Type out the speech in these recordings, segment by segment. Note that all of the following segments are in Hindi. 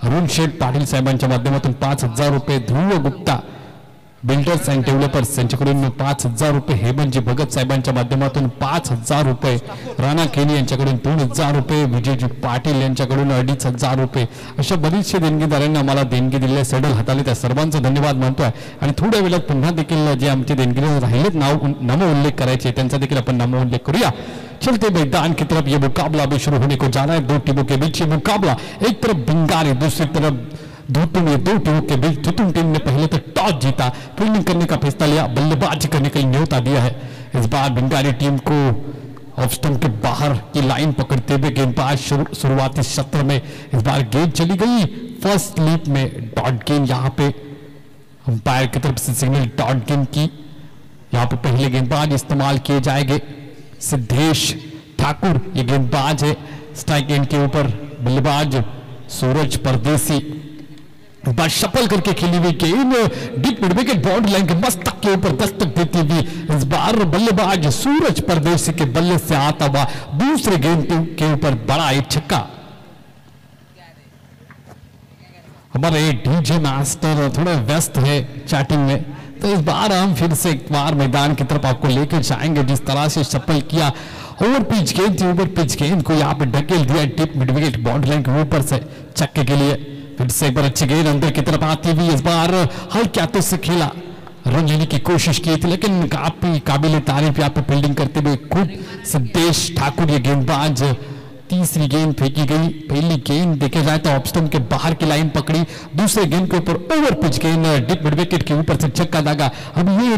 अरुण शेठ पाटील साहेबांच्या माध्यमातून 5,000 रुपये, ध्रुव गुप्ता बिल्डर्स अँड डेव्हलपर्स यांच्याकडून 5,000 रुपये, हेमंतजी भगत साहेबांच्या माध्यमातून 5,000 रुपये, राणा केनी यांच्याकडून 2,000 रुपये, विजयजी पाटील यांच्याकडून 2,500 रुपये, अशा बरीचशे देणगीदारांनी आम्हाला देणगी दिलेल्या सेडल हाताले त्या सर्वांचा धन्यवाद मानतोय. आणि थोड्या वेळात पुन्हा देखील जे आमचे देणगीदार राहिलेत नाम उल्लेख करायचे त्यांचा देखील आपण नाम उल्लेख करूया. चलते मैदान की तरफ ये मुकाबला अभी शुरू होने को जा रहा है. दो टीमों के बीच ये मुकाबला, एक तरफ भिंगारी, दूसरी तरफ धुतुम. ये दो टीमों के बीच धुतुम टीम ने पहले तो टॉस जीता, फील्डिंग करने का फैसला लिया, बल्लेबाजी करने का न्योता दिया है. इस बार भिंगारी टीम को ऑफ स्टंप के बाहर की लाइन पकड़ते हुए गेंदबाज शुरुआती सत्र में इस बार गेंद चली गई फर्स्ट स्लिप में. डॉट गेंद यहाँ पे अंपायर की तरफ से सिग्नल डॉट गेंद की. यहाँ पे पहले गेंदबाज इस्तेमाल किए जाएंगे सिद्धेश ठाकुर, ये गेंदबाज है. स्ट्राइक एंड के ऊपर बल्लेबाज सूरज परदेसी. इस बार शफल करके खेली हुई गेंद deep mid wicket boundary line के मस्तक के ऊपर दस्तक देती हुई इस बार बल्लेबाज सूरज परदेसी के बल्ले से आता हुआ दूसरे गेंद के ऊपर बड़ा एक छक्का. हमारे डीजे मास्टर थोड़ा व्यस्त है चैटिंग में, तो इस बार हम फिर से एक बार मैदान की तरफ आपको लेकर जाएंगे. जिस तरह से सफल किया ओवर पिच गेंद थी, ओवर पिच गेंद को यहाँ पे ढकेल दिया deep mid wicket boundary line के ऊपर से छक्के के लिए. फिर से एक बार अच्छी गेंद अंदर की तरफ आती हुई इस बार हल्के हाथों से खेला, रन लेने की कोशिश की थी, लेकिन काफी काबिल तारीफ यहाँ पे फील्डिंग करते हुए खुद सिद्धेश ठाकुर ये गेंदबाज. तीसरी गेंद फेंकी गई, पहली गेंद देखे जाए तो ऑफ स्टंप के बाहर की लाइन पकड़ी, दूसरे गेंद के ऊपर ओवर पिच गेंद डीप मिड विकेट के ऊपर से छक्का दागा. अब ये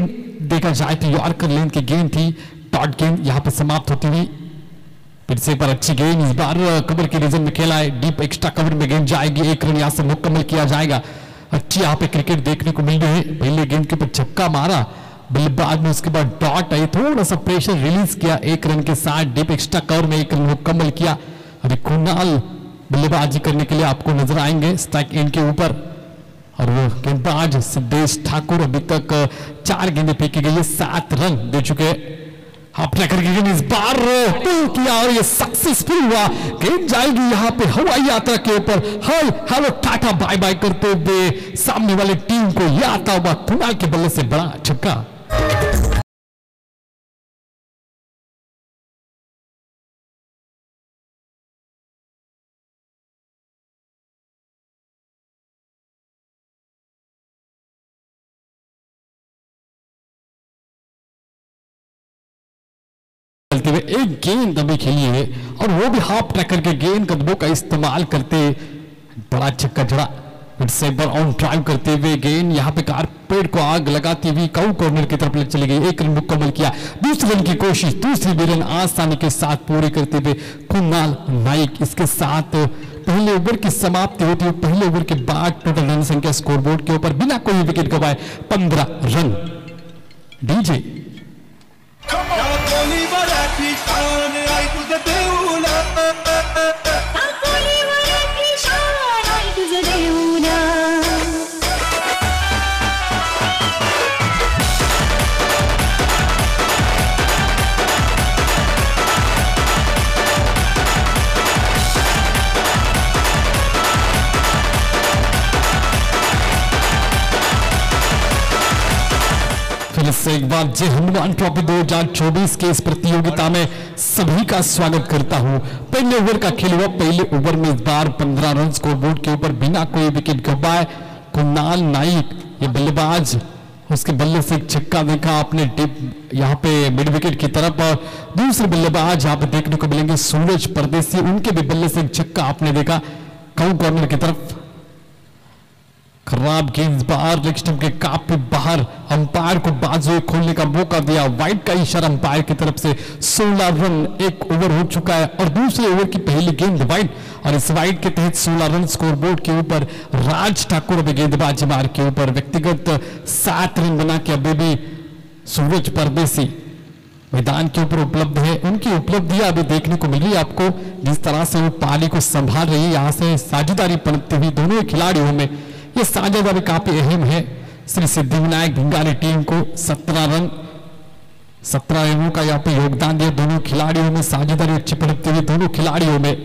देखा जाए तो यॉर्कर लेंथ की गेंद थी, डॉट गेंद यहाँ पे समाप्त होती हुई. फिर से एक बार अच्छी गेंद इस बार कवर के रीजन में खेला है, डीप एक्स्ट्रा कवर में गेंद जाएगी, एक रन यहाँ से मुकम्मल किया जाएगा. अच्छी यहाँ पे क्रिकेट देखने को मिल रही है. पहले गेंद के ऊपर छक्का मारा बल्लेबाज ने, उसके बाद डॉट आई, थोड़ा सा प्रेशर रिलीज किया, एक रन के साथ डीप एक्स्ट्रा कवर में एक रन मुकम्मल किया. अभी कुणाल बल्लेबाजी करने के लिए आपको नजर आएंगे स्ट्राइक एंड के ऊपर, और वो गेंदबाज सिद्धेश ठाकुर. अभी तक 4 गेंदें फेंकी गई है, 7 रन दे चुके. हाफ ट्रैकर की गेंद इस बार पुल किया और ये सक्सेसफुल हुआ. गेंद जाएगी यहाँ पे हवाई यात्रा के ऊपर, हाय हेलो टाटा बाय बाय करते हुए सामने वाले टीम को ये आता हुआ कुणाल के बल्ले से बड़ा छक्का. एक गेंद अभी खेली है और वो भी हाफ ट्रैकर के गेंद कदमों का इस्तेमाल करते बड़ा छक्का जड़ा. फिर से एक बार ऑन ड्राइव करते हुए गेंद यहाँ पे कारपेट को आग लगाती हुई काउ कॉर्नर की तरफ चली गई, एक रन मुकम्मल किया. दूसरे रन की कोशिश, दूसरी भी रन आसानी के साथ पूरी करते हुए कुणाल नाइक. इसके साथ पहले ओवर की समाप्ति होती है. पहले ओवर के बाद टोटल रन संख्या स्कोरबोर्ड के ऊपर बिना कोई विकेट गवाए 15 रन. डीजे फिर से एक बार जय हनुमान ट्रॉफी 2024 के इस प्रतियोगिता में सभी का स्वागत करता हूं. पहले ओवर का खेल हुआ, पहले ओवर में इस बार 15 रन स्कोरबोर्ड के ऊपर बिना कोई विकेट गवाए कुणाल नाइक ये बल्लेबाज, उसके बल्ले से एक छक्का देखा आपने डिप यहाँ पे मिड विकेट की तरफ. और दूसरे बल्लेबाज यहाँ पे देखने को मिलेंगे सूरज परदेसी, उनके भी बल्ले से एक छक्का आपने देखा काउ कॉर्नर की तरफ. खराब गेंद बाहर लेग स्टंप के काफी बाहर, अंपायर को बाजू खोलने का मौका दिया. वाइड का इशारा अंपायर की तरफ से. 16 रन एक ओवर हो चुका है और दूसरे ओवर की पहली गेंद वाइड, और इस वाइड के तहत 16 रन स्कोरबोर्ड के ऊपर. राज ठाकुर अभी गेंदबाजी मार के ऊपर व्यक्तिगत 7 रन बना के अभी भी सूरज परदेसी मैदान के ऊपर उपलब्ध है. उनकी उपलब्धियां अभी देखने को मिली आपको, जिस तरह से वो पारी को संभाल रही है. यहाँ से साझेदारी पनपती हुई दोनों खिलाड़ियों में ये साझेदारी काफी अहम है. श्री सिद्धिविनायक भिंगारी टीम को 17 रनों का यहाँ पे योगदान दिया. दोनों खिलाड़ियों में साझेदारी अच्छी पड़ती हुई दोनों खिलाड़ियों में.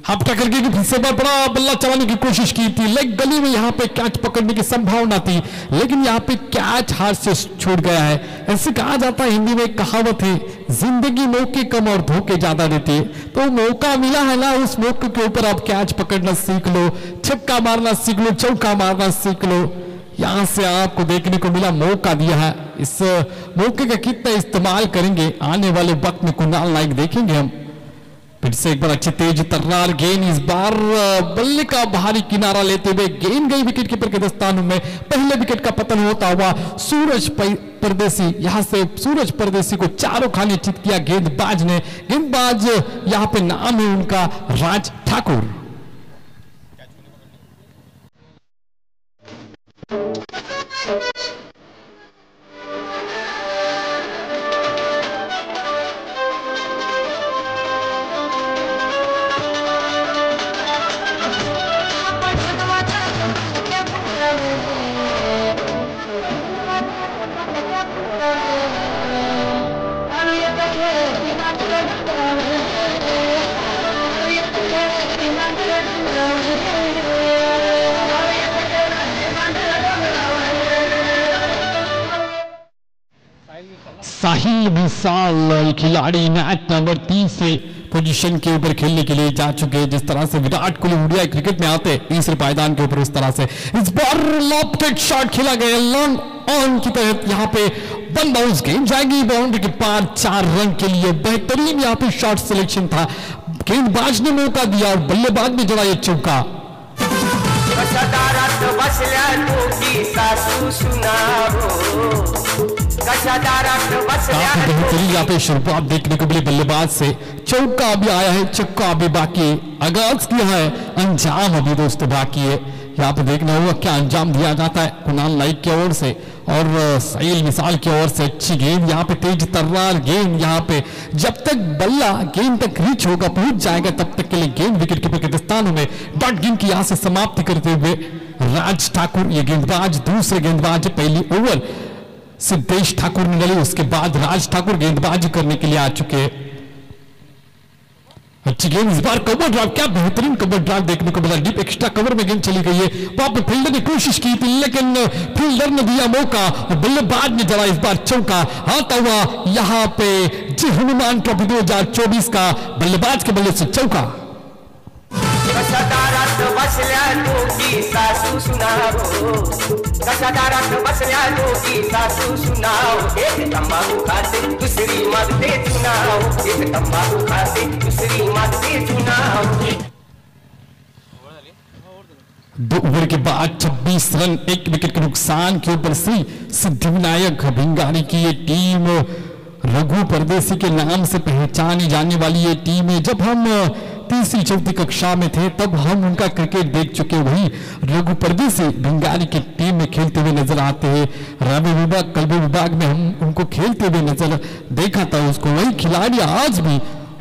हाफ टैकल की फिर से बड़ा बल्ला चलाने की कोशिश की थी, लेग गली में यहाँ पे कैच पकड़ने की संभावना थी, लेकिन यहाँ पे कैच हाथ से छूट गया है। ऐसे कहा जाता है, हिंदी में एक कहावत है, जिंदगी मौके कम और धोखे ज्यादा देती है। तो मौका मिला है ना, उस मौके के ऊपर आप कैच पकड़ना सीख लो, छक्का मारना सीख लो, चौका मारना सीख लो। यहां से आपको देखने को मिला, मौका दिया है, इस मौके का कितना इस्तेमाल करेंगे आने वाले वक्त में कुणाल नायक देखेंगे हम। फिर से एक बार अच्छी तेज तर्रार गेंद, इस बार बल्ले का बाहरी किनारा लेते हुए गेंद गई विकेट कीपर के दस्तानों में। पहले विकेट का पतन होता हुआ सूरज परदेसी, यहां से सूरज परदेसी को चारों खाने चित किया गेंदबाज ने। गेंदबाज यहां पे नाम है उनका राज ठाकुर। साहिल मिसाल खिलाड़ी मैच नंबर 3 से पोजीशन के ऊपर खेलने के लिए जा चुके हैं। जिस तरह से विराट कोहली ओडीआई क्रिकेट में आते तीसरे पायदान के ऊपर, उस तरह से इस बार लॉफ्टेड शॉट खेला गया लॉन्ग ऑन की तहत। यहाँ पे वन बाउंस गेंद जाएगी बाउंड्री के पार 4 रन के लिए। बेहतरीन यहाँ पे शॉट सिलेक्शन था, गेंदबाज ने मौका दिया और बल्लेबाज ने जड़ा ये चौका। बेहतरीन यहाँ पे शुरुआत देखने को मिली बल्लेबाज से, चौका अभी आया है, छक्का अभी बाकी, आगाज किया है, अंजाम अभी दोस्तों बाकी है। यहाँ पे देखना होगा क्या अंजाम दिया जाता है कुणाल नायक की ओर से और साहिल मिसाल की ओर से। अच्छी गेंद यहाँ पे, तेज तर्रार गेंद यहाँ पे, जब तक बल्ला गेंद तक रीच होगा, पहुंच जाएगा, तब तक के लिए गेंद विकेट कीपर के दस्तानों में। डॉट गेंद की यहाँ से समाप्ति करते हुए राज ठाकुर ये गेंदबाज, दूसरे गेंदबाज पहली ओवर सिद्धेश ठाकुर ने डाली, उसके बाद राज ठाकुर गेंदबाजी करने के लिए आ चुके हैं। अच्छी गेंद इस बार, कवर ड्राइव, क्या बेहतरीन कवर ड्राइव देखने को मिला, डीप एक्स्ट्रा कवर में गेंद चली गई है। वहां पे फील्डर ने कोशिश की थी, लेकिन फील्डर ने दिया मौका और बल्लेबाज ने जरा इस बार चौका आता हुआ। यहां पे जी हनुमान ट्रॉफी 2024 का बल्लेबाज के बल्ले से चौका। दो ओवर के बाद 26 रन, 1 विकेट के नुकसान के ऊपर श्री सिद्धिविनायक भिंगारी की ये टीम, रघु परदेसी के नाम से पहचानी जाने वाली ये टीम है। जब हम तीसरी चौथी कक्षा में थे तब हम उनका क्रिकेट देख चुके, वही रघु परदेसी भिंगारी की टीम में खेलते हुए नजर आते हैं। रवि विभाग, कल्बे विभाग में हम उनको खेलते हुए नजर देखा था उसको। वही खिलाड़ी आज भी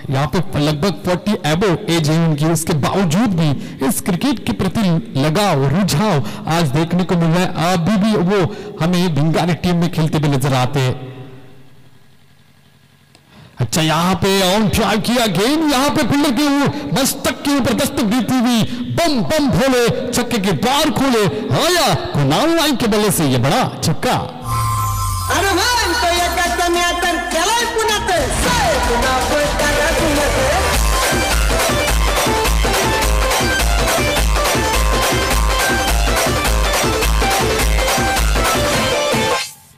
यहाँ पे लगभग 40 एबो एज है उनकी, उसके बावजूद भी इस क्रिकेट के प्रति लगाव, रुझाव आज देखने को मिल रहा है। अभी भी वो हमें भिंगारी टीम में खेलते हुए नजर आते हैं। अच्छा यहाँ पे ऑन ड्राइव किया गेंद, यहाँ पे फील्डर के मस्तक के ऊपर दस्तक देती हुई बम बम भोले छक्के के द्वार खोले आया कुणाल नायक के बल्ले से ये बड़ा छक्का।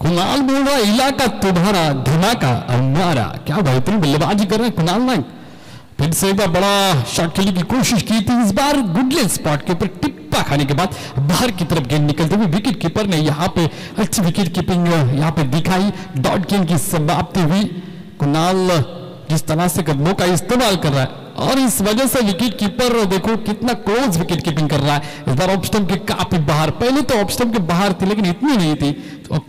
कुणाल बोल रहा इलाका तुम्हारा, धमाका हमारा। क्या बेहतरीन बल्लेबाजी कर रहे हैं कुणाल नायक। फिर से एक बार बड़ा शॉट खेलने की कोशिश की थी, इस बार गुडले स्पॉट के ऊपर टिप्पा खाने के बाद बाहर की तरफ गेंद निकलते हुए विकेट कीपर ने यहाँ पे अच्छी विकेट कीपिंग यहाँ पे दिखाई। डॉट गेंद की समाप्ति हुई। कुणाल जिस तरह से कदमों का इस्तेमाल कर रहा है और इस वजह से विकेट कीपर देखो कितना क्लोज विकेट कीपिंग कर रहा है। इस बार ऑफ स्टंप के काफी बाहर, पहले तो ऑफ स्टंप के बाहर थी लेकिन इतनी नहीं थी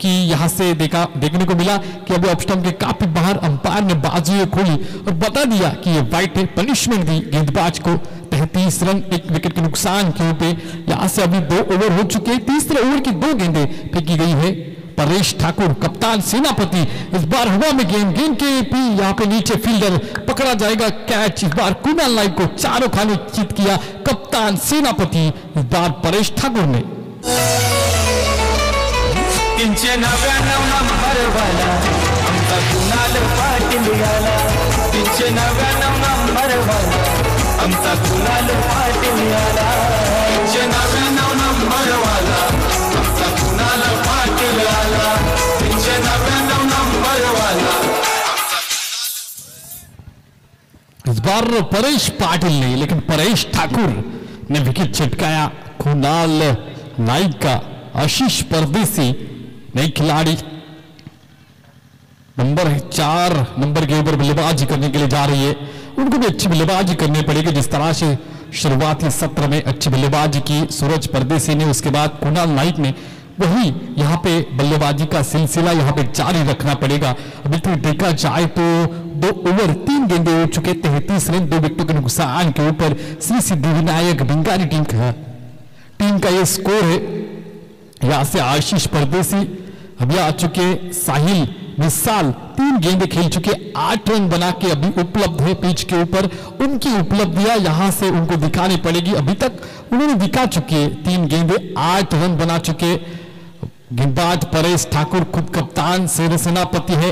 कि यहाँ से देखने को मिला कि अभी ऑफ स्टंप के काफी बाहर अंपायर ने बाजू खोली और बता दिया कि ये वाइट है। पनिशमेंट दी गेंदबाज को। 33 रन, 1 विकेट के नुकसान के ऊपर यहाँ से अभी 2 ओवर हो चुके हैं। तीसरे ओवर की 2 गेंदें फेंकी गई है। परेश ठाकुर कप्तान सेनापति इस बार हवा में गेंद के भी यहाँ पे नीचे फील्डर पकड़ा जाएगा कैच। इस बार कुणाल नाइक को चारों खाने चित किया कप्तान सेनापति, इस बार परेश ठाकुर ने। 399 नंबर वाला आमचा कुणाल पाटील आला, 399 नंबर वाला आमचा कुणाल पाटील आला, 399 नंबर वाला आमचा कुणाल पाटील आला, 399 नंबर वाला। इस बार परेश पाटिल ने, लेकिन परेश ठाकुर ने विकेट छिटकाया कुणाल नाइक का। आशीष परदेसी नई खिलाड़ी नंबर 4 नंबर के ऊपर बल्लेबाजी करने के लिए जा रही है। उनको भी अच्छी बल्लेबाजी करनी पड़ेगी, जिस तरह से शुरुआती सत्र में अच्छी बल्लेबाजी की सूरज परदेसी ने, उसके बाद कुणाल नाइक ने, वही यहाँ पे बल्लेबाजी का सिलसिला यहाँ पे जारी रखना पड़ेगा। अभी तक देखा जाए तो 2 ओवर 3 गेंदें हो चुके, 33 रन 2 विकेटों के नुकसान के ऊपर श्री सिद्धिविनायक भिंगारी टीम का ये स्कोर है। यहाँ से आशीष परदेसी अभी आ चुके, साहिल मिसाल 3 गेंदें खेल चुके, 8 रन बना के अभी उपलब्ध है पिच के ऊपर। उनकी उपलब्धियां यहां से उनको दिखानी पड़ेगी। अभी तक उन्होंने दिखा चुके 3 गेंदें 8 रन बना चुके। गेंदबाज परेश ठाकुर खुद कप्तान सेनापति है,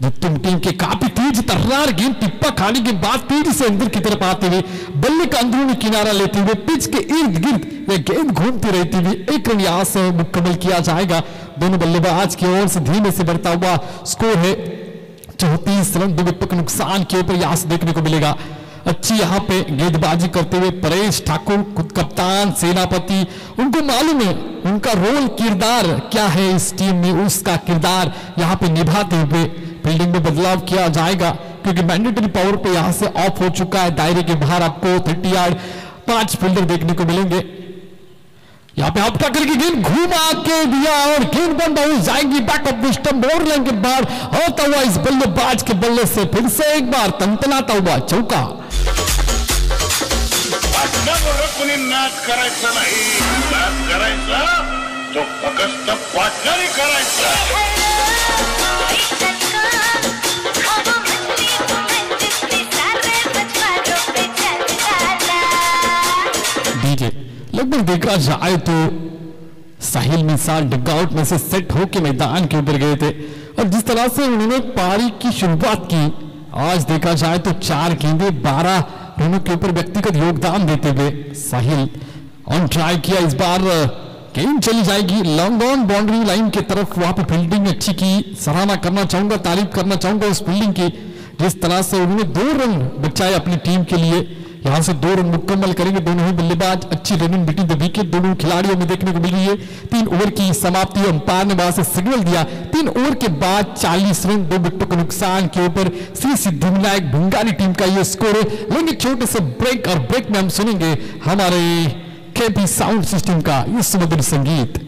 जो टीम के काफी तेज तर्रार गेंद टिप्पा खाने के बाद तेजी से अंदर की तरफ आते हुए बल्ले का अंदरूनी किनारा लेते हुए पिच के इर्द गिर्द यह गेंद घूमती रहती हुई 1 रन यहां से मुकम्मल किया जाएगा। दोनों बल्लेबाज की ओर से धीमे से बढ़ता हुआ स्कोर है 34 रन 2 विकेट के नुकसान के ऊपर यहां से देखने को मिलेगा। अच्छी यहाँ पे गेंदबाजी करते हुए परेश ठाकुर खुद कप्तान सेनापति, उनको मालूम है उनका रोल किरदार क्या है इस टीम में, उसका किरदार यहाँ पे निभाते हुए फील्डिंग में बदलाव किया जाएगा, क्योंकि मैंडेटरी पावर पे यहाँ से ऑफ हो चुका है। दायरे के बाहर आपको 30 यार्ड 5 फील्डर देखने को मिलेंगे। यहाँ पे आपका करके गेंद घुमा के दिया और गेंद बंद हो जाएगी बैक ऑफ द स्टंप, और लाइन के बाहर होता हुआ इस बल्लेबाज के बल्ले से फिर से एक बार तनतनाता हुआ चौका। कोणी नाच करायचा नाही, नाच करायचा तो फक्त पार्टनरी करायचा। डीजे लगभग देखा जाए तो साहिल मिसाल डगआउट में से सेट होके मैदान के ऊपर गए थे, और जिस तरह से उन्होंने पारी की शुरुआत की, आज देखा जाए तो 4 गेंदे 12 रनों के ऊपर व्यक्तिगत योगदान देते हुए साहिल ऑन ट्राई किया। इस बार गेंद चली जाएगी लॉन्ग ऑन बाउंड्री लाइन की तरफ, वहां पे फील्डिंग अच्छी की, सराहना करना चाहूंगा, तारीफ करना चाहूंगा उस फील्डिंग की, जिस तरह से उन्होंने 2 रन बचाए अपनी टीम के लिए। यहां से 2 रन मुकम्मल करेंगे दोनों ही बल्लेबाज। अच्छी रनिंग बिटवीन द विकेट दोनों खिलाड़ियों में देखने को मिल रही है। 3 ओवर की समाप्ति अंपायर ने वहां से सिग्नल दिया। 3 ओवर के बाद 40 रन 2 विकेटों के नुकसान के ऊपर श्री सिद्धिविनायक भिंगारी टीम का ये स्कोर है। लेंगे छोटे से ब्रेक, और ब्रेक में हम सुनेंगे हमारे केपी साउंड सिस्टम का ये सुमधुर संगीत।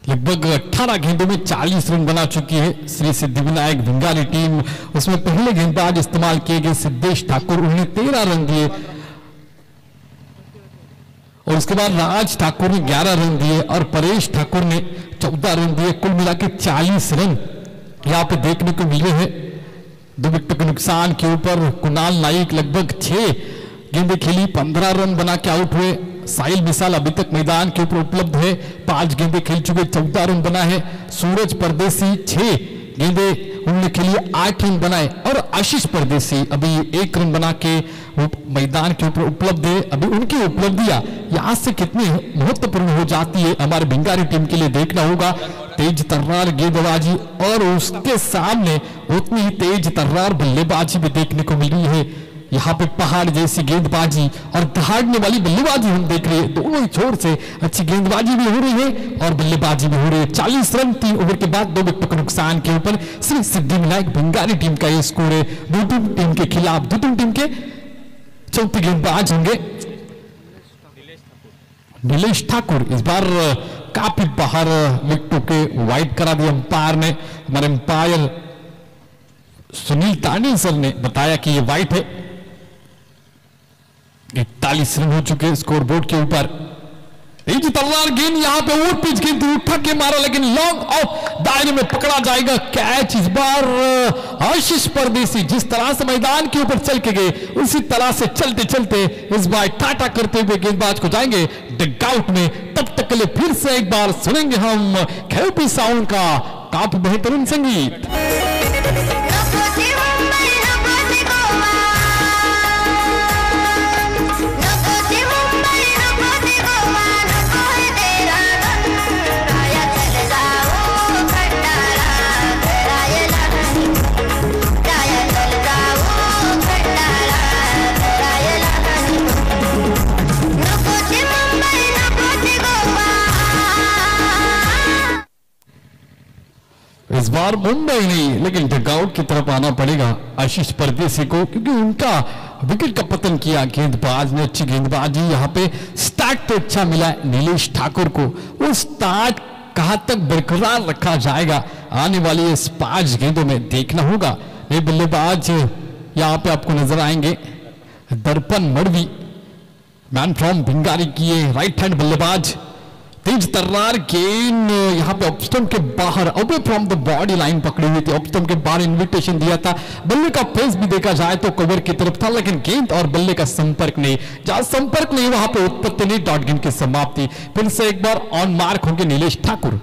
लगभग 18 गेंदों में 40 रन बना चुकी है श्री सिद्धिविनायक भिंगारी टीम। उसमें पहले गेंदबाज इस्तेमाल किए गए सिद्धेश ठाकुर, उन्होंने 13 रन दिए, और उसके बाद राज ठाकुर ने 11 रन दिए और परेश ठाकुर ने 14 रन दिए। कुल मिलाकर 40 रन यहाँ पे देखने को मिले हैं 2 विकेट के नुकसान के ऊपर। कुणाल नाइक लगभग 6 गेंदें खेली, 15 रन बना के आउट हुए। साहिल मिसाल अभी तक मैदान के ऊपर उपलब्ध है, 5 गेंदें खेल चुके, 14 रन बना है। सूरज परदेसी 6 गेंदें उन्होंने खेली, 8 रन बनाए, और आशीष परदेसी अभी 1 रन बना के मैदान के ऊपर उपलब्ध है। अभी उनकी उपलब्धियां यहां से कितनी महत्वपूर्ण हो जाती है हमारे भिंगारी टीम के लिए देखना होगा। तेज तर्रार गेंदबाजी और उसके सामने उतनी ही तेज तर्रार बल्लेबाजी भी देखने को मिल रही है। यहाँ पे पहाड़ जैसी गेंदबाजी और दहाड़ने वाली बल्लेबाजी हम देख रहे हैं। दोनों ही छोर से अच्छी गेंदबाजी भी हो रही है और बल्लेबाजी भी हो रही है। 40 रन 3 ओवर के बाद 2 विकेट के नुकसान के ऊपर श्री सिद्धिविनायक भिंगारी टीम का यह स्कोर है। दूसरी टीम के खिलाफ दूसरी टीम के चौथे गेंदबाज होंगे नीलेश ठाकुर इस बार काफी बाहर विकेटों के वाइड करा दिया अंपायर ने। हमारे अंपायर सुनील तांडे सर ने बताया कि ये वाइड है। 41 रन हो चुके स्कोर बोर्ड के ऊपर। तलवार गेंद यहाँ पे ओवर पिच गेंद उठा के मारा, लेकिन लॉन्ग ऑफ दायरे में पकड़ा जाएगा कैच। इस बार आशीष परदेसी जिस तरह से मैदान के ऊपर चल के गए उसी तरह से चलते चलते इस बार टाटा करते हुए गेंदबाज को जाएंगे डगआउट में। तब तक के लिए फिर से एक बार सुनेंगे हम खेपी साउंड का काफी बेहतरीन संगीत। इस बार मुंबई नहीं लेकिन डगआउट की तरफ आना पड़ेगा आशीष परदेसी को, क्योंकि उनका विकेट का पतन किया गेंदबाज ने। अच्छी गेंदबाजी यहाँ पे स्टार्ट तो अच्छा मिला है नीलेश ठाकुर को। वो स्टार्ट कहां तक बरकरार रखा जाएगा आने वाली इस 5 गेंदों में देखना होगा। ये बल्लेबाज यहाँ पे आपको नजर आएंगे दर्पण मड़वी, मैन फ्रॉम भिंगारी की ये राइट हैंड बल्लेबाज। तेज तर्रार गेंद यहाँ पे ऑफ स्टंप के बाहर away from the body line पकड़ी हुई थी। ऑफ स्टंप के बाहर इन्विटेशन दिया था। बल्ले का फेस भी देखा जाए तो कवर की तरफ था, लेकिन गेंद और बल्ले का संपर्क नहीं। जहां संपर्क नहीं वहां पे उत्पत्ति नहीं, डॉट गेंद की समाप्ति। फिर से एक बार ऑन मार्क होंगे नीलेश ठाकुर।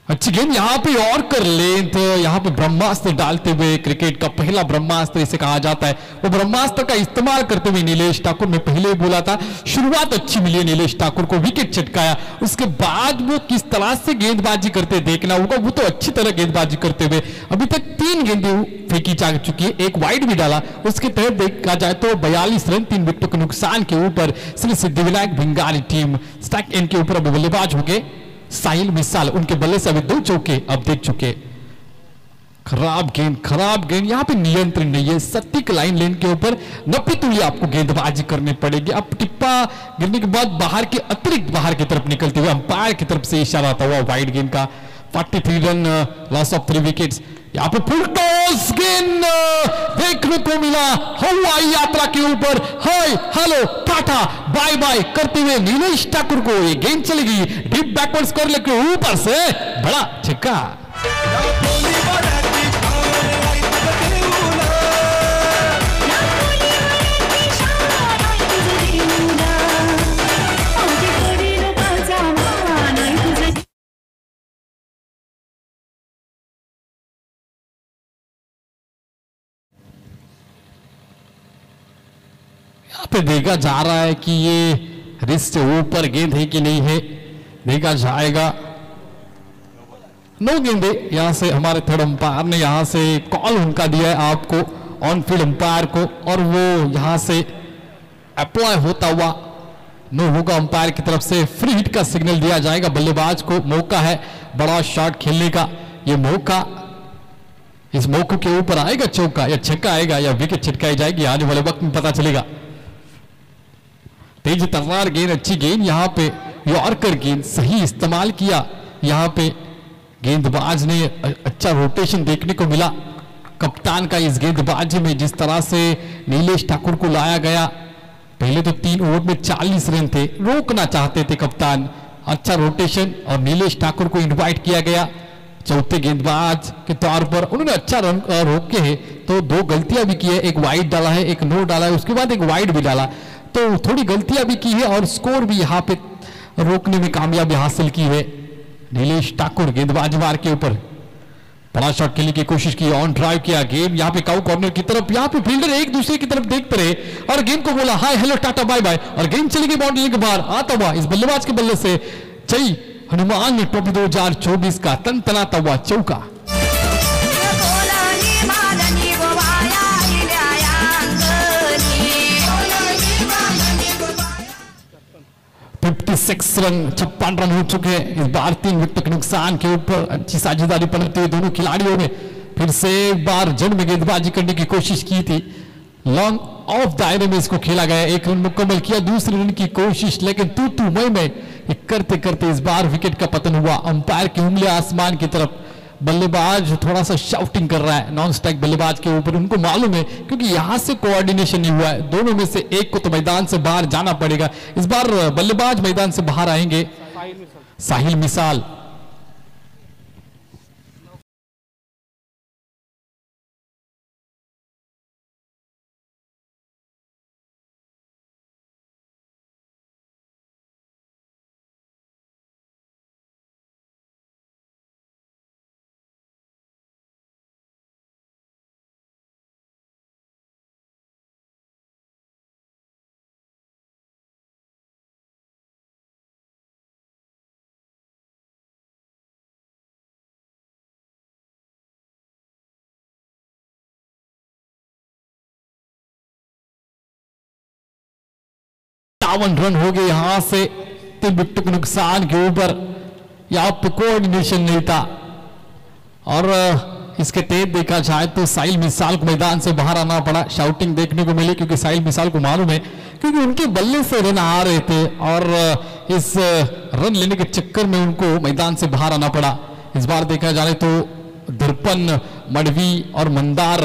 अच्छी गेंद यहाँ पे और कर ले तो यहाँ पे ब्रह्मास्त्र डालते हुए क्रिकेट का पहला ब्रह्मास्त्र इसे कहा जाता है, वो ब्रह्मास्त्र का इस्तेमाल करते हुए नीलेश ठाकुर, मैं पहले ही बोला था शुरुआत अच्छी मिली है नीलेश ठाकुर को, विकेट चटकाया। उसके बाद वो किस तरह से गेंदबाजी करते देखना होगा। वो तो अच्छी तरह गेंदबाजी करते हुए अभी तक 3 गेंदें फेंकी जा चुकी है, एक वाइड भी डाला। उसके तहत देखा जाए तो 42 रन 3 विकेटों के नुकसान के ऊपर श्री सिद्धिविनायक भिंगारी टीम स्टैक इन के ऊपर बल्लेबाज हो गए साहिल मिसाल। उनके बल्ले से अभी 2 चौके अब देख चुके। खराब गेंद यहाँ पे नियंत्रण नहीं है। सटीक लाइन लेन के ऊपर 90 तुली आपको गेंदबाजी करनी पड़ेगी। अब टिप्पा गिरने के बाद बाहर के अतिरिक्त बाहर की तरफ निकलते हुए अंपायर की तरफ से इशारा आता हुआ वाइड गेंद का। 43 रन लॉस ऑफ 3 विकेट्स। यहाँ पे फुल टॉस गेंद देखने को मिला हवाई यात्रा के ऊपर। हाय हेलो टाटा बाय बाय करते हुए नीलेश ठाकुर को ये गेंद चलेगी डीप बैकवर्ड्स कर लेके ऊपर से बड़ा छक्का। यहाँ पे देखा जा रहा है कि ये रिस्ट से ऊपर गेंद है कि नहीं है, देखा जाएगा। 9 गेंदे यहाँ से हमारे थर्ड अंपायर ने यहाँ से कॉल उनका दिया है आपको ऑन फील्ड अंपायर को, और वो यहाँ से अप्लाई होता हुआ नो होगा अंपायर की तरफ से। फ्री हिट का सिग्नल दिया जाएगा। बल्लेबाज को मौका है बड़ा शॉट खेलने का। ये मौका, इस मौके के ऊपर आएगा चौका या छक्का आएगा या विकेट छिटकाई जाएगी, आने वाले वक्त में पता चलेगा। तेज तर्रार गेंद, अच्छी गेंद यहाँ पे यॉर्कर गेंद सही इस्तेमाल किया। यहाँ पे गेंदबाज ने अच्छा रोटेशन देखने को मिला कप्तान का इस गेंदबाजी में। जिस तरह से नीलेश ठाकुर को लाया गया, पहले तो 3 ओवर में 40 रन थे, रोकना चाहते थे कप्तान। अच्छा रोटेशन और नीलेश ठाकुर को इनवाइट किया गया चौथे गेंदबाज के तौर पर। उन्होंने अच्छा रन रोके है तो 2 गलतियां भी की है, एक वाइड डाला है, एक नो डाला है, उसके बाद एक वाइड भी डाला, तो थोड़ी गलतियां भी की है और स्कोर भी यहाँ पे रोकने में कामयाबी हासिल की है। नीलेश ठाकुर गेंदबाज मार के ऊपर बड़ा शॉट खेलने की कोशिश की, ऑन ड्राइव किया गेम यहाँ पे काउ कॉर्नर की तरफ। यहाँ पे फील्डर एक दूसरे की तरफ देखते रहे और गेंद को बोला हाय हेलो टाटा बाय बाय, और गेंद चली गई बाउंड्री के बाहर। आता हुआ इस बल्लेबाज के बल्ले से जय हनुमान ने ट्रॉफी 2024 का तनतनाता हुआ चौका। 56 रन 56 रन हो चुके हैं इस बार 3 विकेट के नुकसान के ऊपर। अच्छी साझेदारी पनपती हुई दोनों खिलाड़ियों ने फिर से एक बार जड़ में गेंदबाजी करने की कोशिश की थी, लॉन्ग ऑफ दायरे में इसको खेला गया, एक रन मुकम्मल किया, दूसरे रन की कोशिश, लेकिन तू मई में करते करते इस बार विकेट का पतन हुआ। अंपायर की उंगलियां आसमान की तरफ, बल्लेबाज थोड़ा सा शाउटिंग कर रहा है नॉन स्ट्राइक बल्लेबाज के ऊपर, उनको मालूम है क्योंकि यहां से कोऑर्डिनेशन नहीं हुआ है, दोनों में से एक को तो मैदान से बाहर जाना पड़ेगा। इस बार बल्लेबाज मैदान से बाहर आएंगे साहिल मिसाल। रन हो गए यहां से 3 विकेट के नुकसान के ऊपर, यहां पर कोऑर्डिनेशन नहीं था और इसके तहत देखा जाए तो साहिल मिसाल को मैदान से बाहर आना पड़ा। शाउटिंग देखने को मिली क्योंकि साहिल मिसाल को मालूम है क्योंकि उनके बल्ले से रन आ रहे थे और इस रन लेने के चक्कर में उनको मैदान से बाहर आना पड़ा। इस बार देखा जाए तो दर्पण, मडवी और मंदार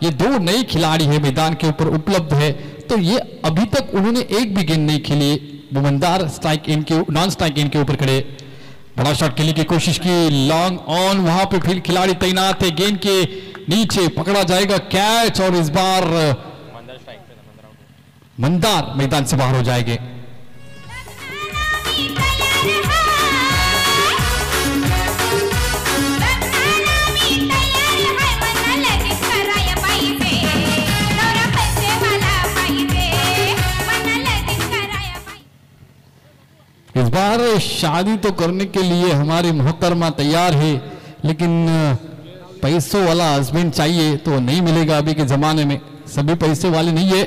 ये 2 नए खिलाड़ी है मैदान के ऊपर उपलब्ध है, तो ये अभी तक उन्होंने एक भी गेंद नहीं खेली। वो मंदार स्ट्राइक इन के नॉन स्ट्राइक इन के ऊपर खड़े, बड़ा शॉट खेलने की कोशिश की, लॉन्ग ऑन, वहां पे फिर खिलाड़ी तैनात है, गेंद के नीचे पकड़ा जाएगा कैच और इस बार मंदार मैदान से बाहर हो जाएंगे। इस बार शादी तो करने के लिए हमारी मोहतरमा तैयार है, लेकिन पैसों वाला हस्बैंड चाहिए तो नहीं मिलेगा अभी के जमाने में, सभी पैसे वाले नहीं है।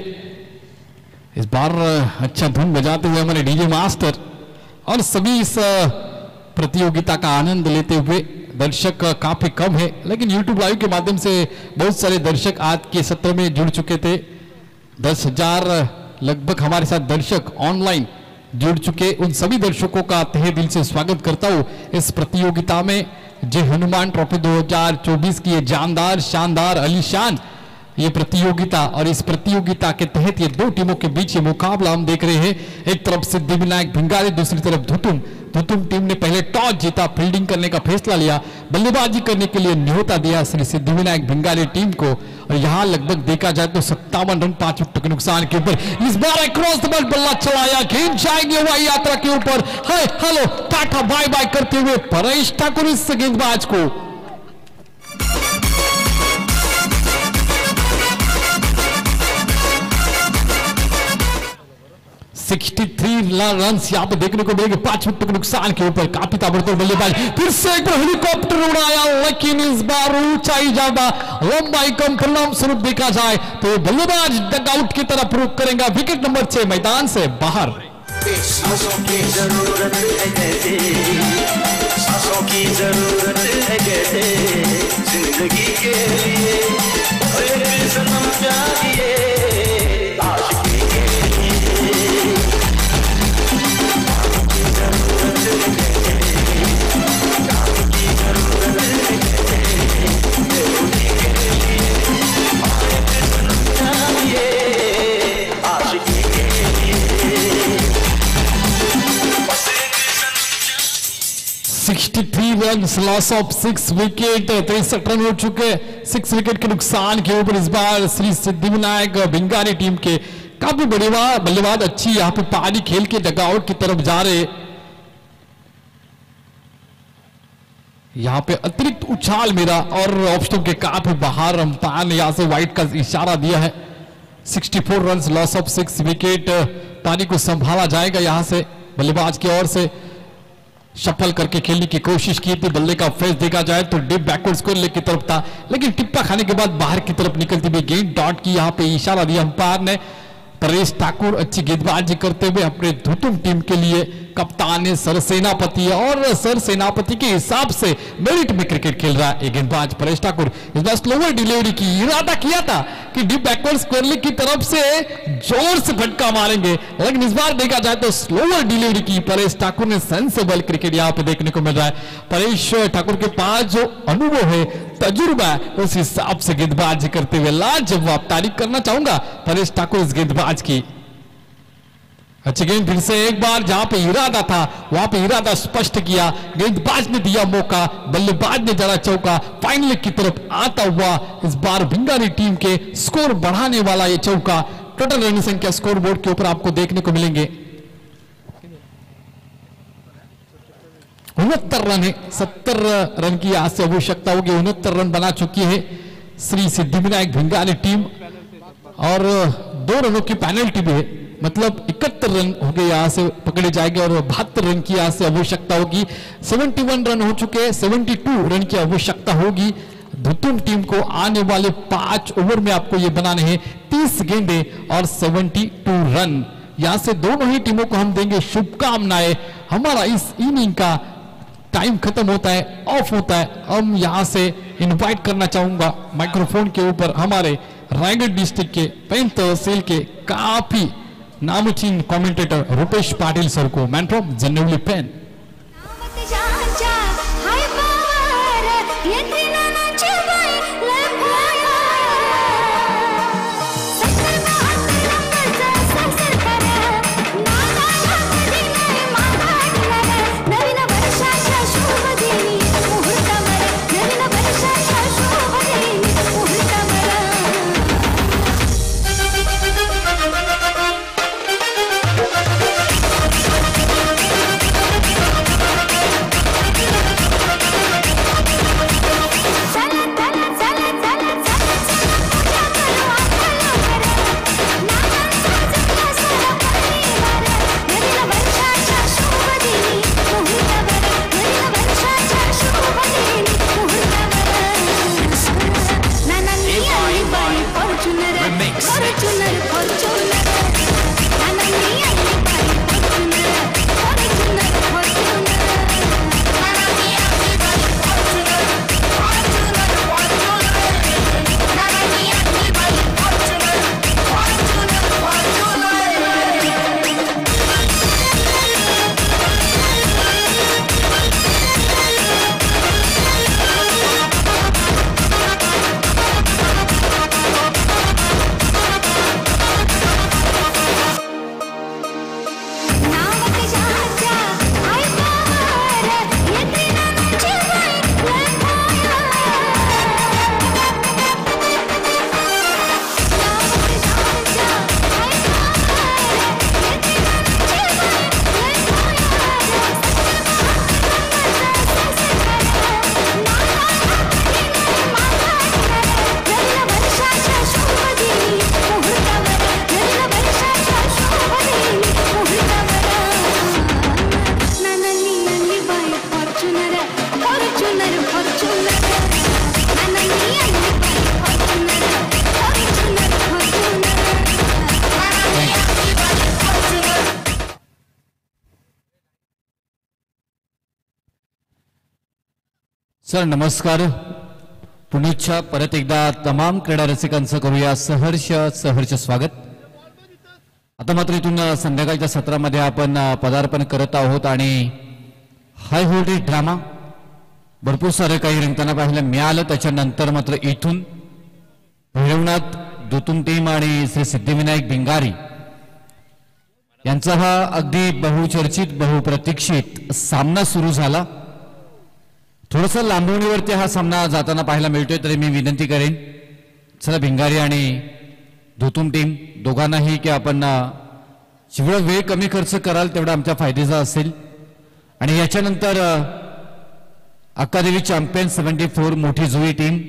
इस बार अच्छा धुन बजाते हुए हमारे डीजे मास्टर और सभी इस प्रतियोगिता का आनंद लेते हुए, दर्शक काफी कम है लेकिन YouTube लाइव के माध्यम से बहुत सारे दर्शक आज के सत्र में जुड़ चुके थे। 10,000 लगभग हमारे साथ दर्शक ऑनलाइन जुड़ चुके, उन सभी दर्शकों का तहे दिल से स्वागत करता हूं इस प्रतियोगिता में। जय हनुमान ट्रॉफी 2024 की ये जानदार, शानदार, अलीशान ये प्रतियोगिता, और इस प्रतियोगिता के तहत ये 2 टीमों के बीच ये मुकाबला हम देख रहे हैं। एक तरफ सिद्धिविनायक भिंगारी, दूसरी तरफ धुतुम टीम ने पहले टॉस जीता, फील्डिंग करने का फैसला लिया, बल्लेबाजी करने के लिए न्योता दिया श्री सिद्धिविनायक भिंगारी टीम को, और यहां लगभग देखा जाए तो 57 रन 5 विकेट के नुकसान के ऊपर इस बार अक्रॉस द बेल्ट बल्ला चलाया, गेंद जाएंगे वाई यात्रा के ऊपर, हाय हेलो टाटा बाय बाय करते हुए परेश ठाकुर इस गेंदबाज को 63 रन यहाँ पे देखने को मिलेंगे 5 विकेट के नुकसान के ऊपर। काफी ताबड़तोड़ बल्लेबाज, फिर से एक बार हेलीकॉप्टर उड़ाया, लेकिन इस बार ऊंचाई ज्यादा, लंबाई कम, परिणाम स्वरूप देखा जाए तो बल्लेबाज डगआउट की तरफ रुख करेंगे। विकेट नंबर 6 मैदान से बाहर। सांसों की जरूरत है कहते, सांसों की जरूरत है कहते, जिंदगी के लिए एक सनम चाहिए, आशिकी के लिए की जरूरत है कहते, की जरूरत है कहते, जिंदगी के लिए एक सनम चाहिए, आशिकी के लिए 63 run, loss of 6 wicket, 63 run हो चुके, 6 विकेट के नुकसान के ऊपर इस बार श्री सिद्धिविनायक भिंगारी टीम के काफी बल्लेबाज अच्छी यहाँ पे पारी खेल के डगआउट की तरफ जा रहे। यहाँ पे अतिरिक्त उछाल मेरा और ऑप्शन के काफी बाहर, अंपायर ने यहाँ से वाइड का इशारा दिया है। 64 रन, लॉस ऑफ 6 विकेट, पारी को संभाला जाएगा। यहाँ से बल्लेबाज की ओर से शफल करके खेलने की कोशिश की थी, बल्ले का फेस देखा जाए तो डिप बैकवर्ड स्कोर लेग की तरफ था, लेकिन टिप्पा खाने के बाद बाहर की तरफ निकलती हुई गेंद डॉट की यहाँ पे इशारा दिया अंपायर ने। परेश ठाकुर अच्छी गेंदबाजी करते हुए अपने धुतुम टीम के लिए कप्तान है, सर सेनापति है और सर सेनापति के हिसाब से मेरिट में क्रिकेट खेल रहा है गेंदबाज परेश ठाकुर। इस बार स्लोवर डिलीवरी की इरादा किया था कि डीप बैकवर्ड स्क्वायर लेग की तरफ से जोर से फटका मारेंगे, लेकिन इस बार देखा जाए तो स्लोवर डिलीवरी की परेश ठाकुर ने। सेंसेबल क्रिकेट यहाँ पे देखने को मिल रहा है। परेश ठाकुर के पास जो अनुभव है, तजुर्बा है, उस हिसाब से गेंदबाजी करते हुए लाजवाब तारीफ करना चाहूंगा परेश ठाकुर इस गेंदबाज की। अच्छी गेंद फिर से एक बार, जहां पे इरादा था वहां पे इरादा स्पष्ट किया, गेंदबाज ने दिया मौका, बल्लेबाज ने जरा चौका, फाइनल की तरफ आता हुआ इस बार भिंगारी टीम के स्कोर बढ़ाने वाला ये चौका। टोटल रन संख्या स्कोर बोर्ड के ऊपर आपको देखने को मिलेंगे 69 रन है। 70 रन की आज से आवश्यकता होगी। 69 रन बना चुकी है श्री सिद्धिविनायक भिंगारी टीम और 2 रनों की पेनल्टी भी है, मतलब 71 रन हो गए यहाँ से पकड़े जाएंगे और 72 रन की यहाँ से आवश्यकता होगी। 71 रन हो चुके हैं, 72 रन की आवश्यकता होगी। धुतुम टीम को आने वाले 5 ओवर में आपको ये बनाने हैं 30 गेंदे और 72 रन। यहाँ से दोनों ही टीमों को हम देंगे शुभकामनाएं। हमारा इस इनिंग का टाइम खत्म होता है, ऑफ होता है। हम यहाँ से इनवाइट करना चाहूंगा माइक्रोफोन के ऊपर हमारे रायगढ़ डिस्ट्रिक्ट के पेन तहसील के काफी नामचीन कमेंटेटर रुपेश पाटिल सर को, मैन फ्रॉम जनवली पेन। सर नमस्कार, पुनश्च परत एकदा तमाम क्रीडा रसिकांचं करूया सहर्ष स्वागत। आता मात्र इथून संध्याकाळच्या सत्रामध्ये आपण पदार्पण करत आहोत आणि हाय व्होल्टेज ड्रामा भरपूर सारे काही रंगताना पाहायला मिळालं। त्याच्यानंतर मात्र इथून भैरवनाथ दुतुम टीम आणि श्री सिद्धिविनायक भिंगारी यांचा हा अगदी बहुचर्चित बहुप्रतीक्षित सामना सुरू झाला। थोडंसं लांबवणीवरती हा सामना जाताना पाहायला मिळतोय, तरी मी विनंती करेन चला भिंगारी आणि दुतुम टीम दोघांनाही की आपण जेवढा वेळ कमी खर्च कराल तेवढा आमच्या फायद्याचा असेल। आणि याच्यानंतर अक्कादेवी चॅम्पियन 74 मोठी जुई टीम,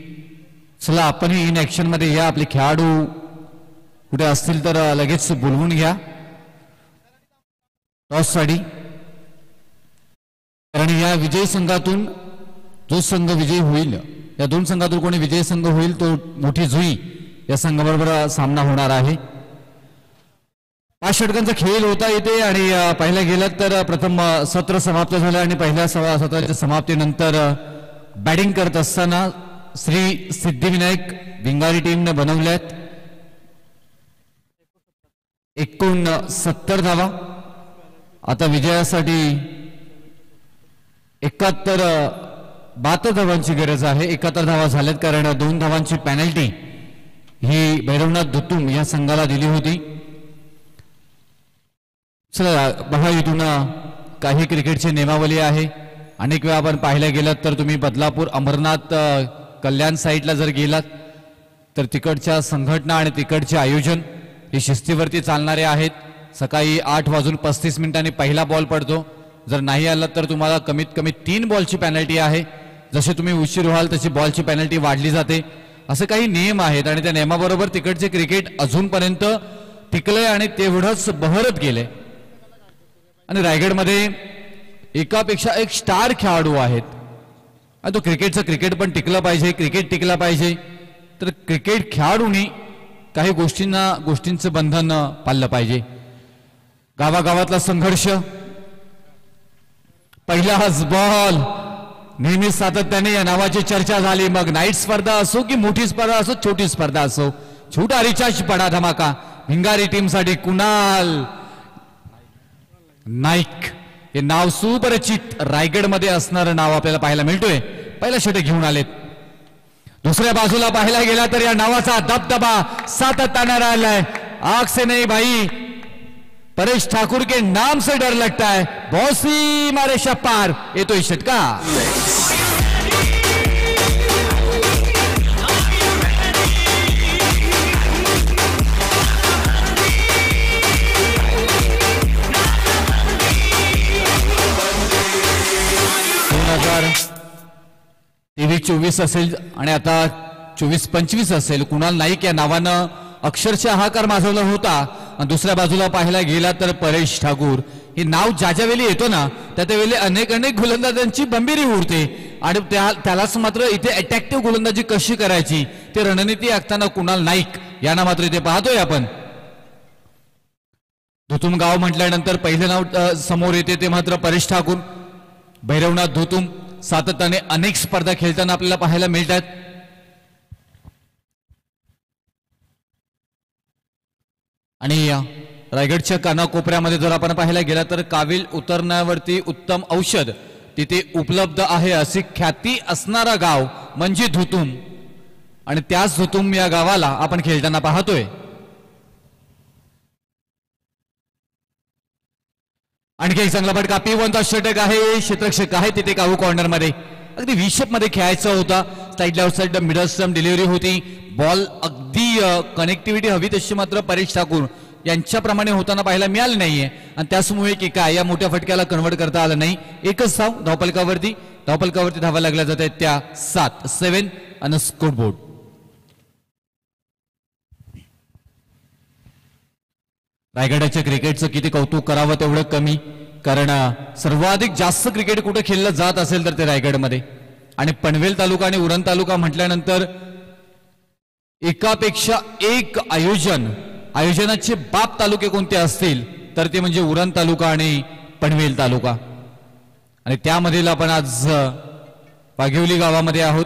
चला आपणही इन ऍक्शन मध्ये या। आपले खेळाडू कुठे असतील तर लगेच बोलवून घ्या टॉस साठी, कारण या विजय संघातून जो संघ विजयी होईल, या दोन संघातून कोणी विजय संघ होईल तो मोठी जुई या संघाबरोबर सामना होणार आहे। 5 षटकांचा खेळ होता इथे आणि पहिल्या गेलात तर प्रथम सत्र समाप्त झालं आणि पहिल्या सत्राच्या समाप्तीनंतर बॅटिंग करत असताना श्री सिद्धिविनायक भिंगारी टीमने बनवल्यात 69 धावा. आता विजयासाठी 72 धावांची गरज आहे. 71 धावा झाल्यात कारण 2 धावांची पेनल्टी ही भैरवनाथ दुतुम या संघाला दिली होती. चला बघा इथून काही क्रिकेटची नियमावली आहे. अनेक वेळा आपण पाहायला गेलात तर तुम्ही बदलापूर अमरनाथ कल्याण साईडला जर गेलात तर तिकडच्या संघटना आणि तिकडचे आयोजन हे शिस्तीवरती चालणारे आहेत. सकाळी 8:35 पहिला बॉल पडतो. जर नाही आला तर तुम्हाला कमीत कमी 3 बॉलची पेनल्टी आहे. जसे तुम्ही उशीर व्हाल तशी बॉलची पेनल्टी वाढली जाते. असे काही नियम आहेत आणि त्या नियमाबरोबर तिकडचे क्रिकेट अजूनपर्यंत टिकले आणि तेवढंच बहरत गेले. आणि रायगडमध्ये एकापेक्षा एक स्टार खेळाडू आहेत आणि तो क्रिकेट पण टिकलं पाहिजे. क्रिकेट टिकलं पाहिजे तर क्रिकेट खेळाडूंनी काही गोष्टींचं बंधन पाळलं पाहिजे. गावागावातला संघर्ष. पहिला हाच बॉल नेहमी सातत्याने या नावाची चर्चा झाली. मग नाईट स्पर्धा असो की मोठी स्पर्धा असो छोटी स्पर्धा असो छोटा रिचार्ज बडा धमाका भिंगारी टीमसाठी कुणाल नाईक हे नाव सुपरिचित रायगडमध्ये असणारं नाव आपल्याला पाहायला मिळतोय. पहिला षटक घेऊन आलेत. दुसऱ्या बाजूला पाहायला गेला तर या नावाचा दबदबा सातत्याने राहिलाय. आग से नहीं भाई परेश ठाकुर के नाम से डर लगता है. बॉसी मारे शपार येतोय षटका. TV 24 असेल आणि आता 24-25 असेल. कुणाल नाईक या नावानं अक्षरशः हाहाकार माजवला होता. आणि दुसऱ्या बाजूला पाहायला गेला तर परेश ठाकूर हे नाव ज्या वेळी येतो ना त्या वेळी अनेक गोलंदाजांची बंबिरी उडते आणि त्यालाच मात्र इथे अटॅक्टिव्ह गोलंदाजी कशी करायची ते रणनीती आखताना कुणाल नाईक यांना मात्र इथे पाहतोय आपण. धुतुम गाव म्हटल्यानंतर पहिलं नाव समोर येते ते मात्र परेश ठाकूर. भैरवनाथ धुतुम सातत्याने अनेक स्पर्धा खेळताना आपल्याला पाहायला मिळतात. आणि रायगडच्या कानाकोपऱ्यामध्ये जर आपण पाहायला गेला तर कावील उतरण्यावरती उत्तम औषध तिथे उपलब्ध आहे अशी ख्याती असणारा गाव म्हणजे धुतुम. आणि त्याच धुतुम या गावाला आपण खेळताना पाहतोय. आणखी एक चांगला फटका. P1चा षटक आहे. क्षेत्ररक्षक आहे तिथे काहू कॉर्नर मध्ये. अगदी विशेप मध्ये खेळायचा होता. साईडला आउटसाईड मिडल स्टंप डिलिव्हरी होती. बॉल अगदी कनेक्टिव्हिटी हवी तशी मात्र परेश ठाकूर यांच्याप्रमाणे होताना पाहायला मिळाली नाहीये आणि त्याचमुळे की काय या मोठ्या फटक्याला कन्वर्ट करता आलं नाही. एकच धाव धावपलकावरती धावा लागल्या जात आहेत त्या 7 आणि स्कोर बोर्ड. रायगडाच्या क्रिकेटचं किती कौतुक करावं तेवढं कमी. कारण सर्वाधिक जास्त क्रिकेट कुठे खेळलं जात असेल तर ते रायगडमध्ये. आणि पनवेल तालुका आणि उरण तालुका म्हटल्यानंतर एकापेक्षा एक आयोजनाचे बाप तालुके कोणते असतील तर ते म्हणजे उरण तालुका आणि पनवेल तालुका. आणि त्यामधील आपण आज वाघिवली गावामध्ये आहोत.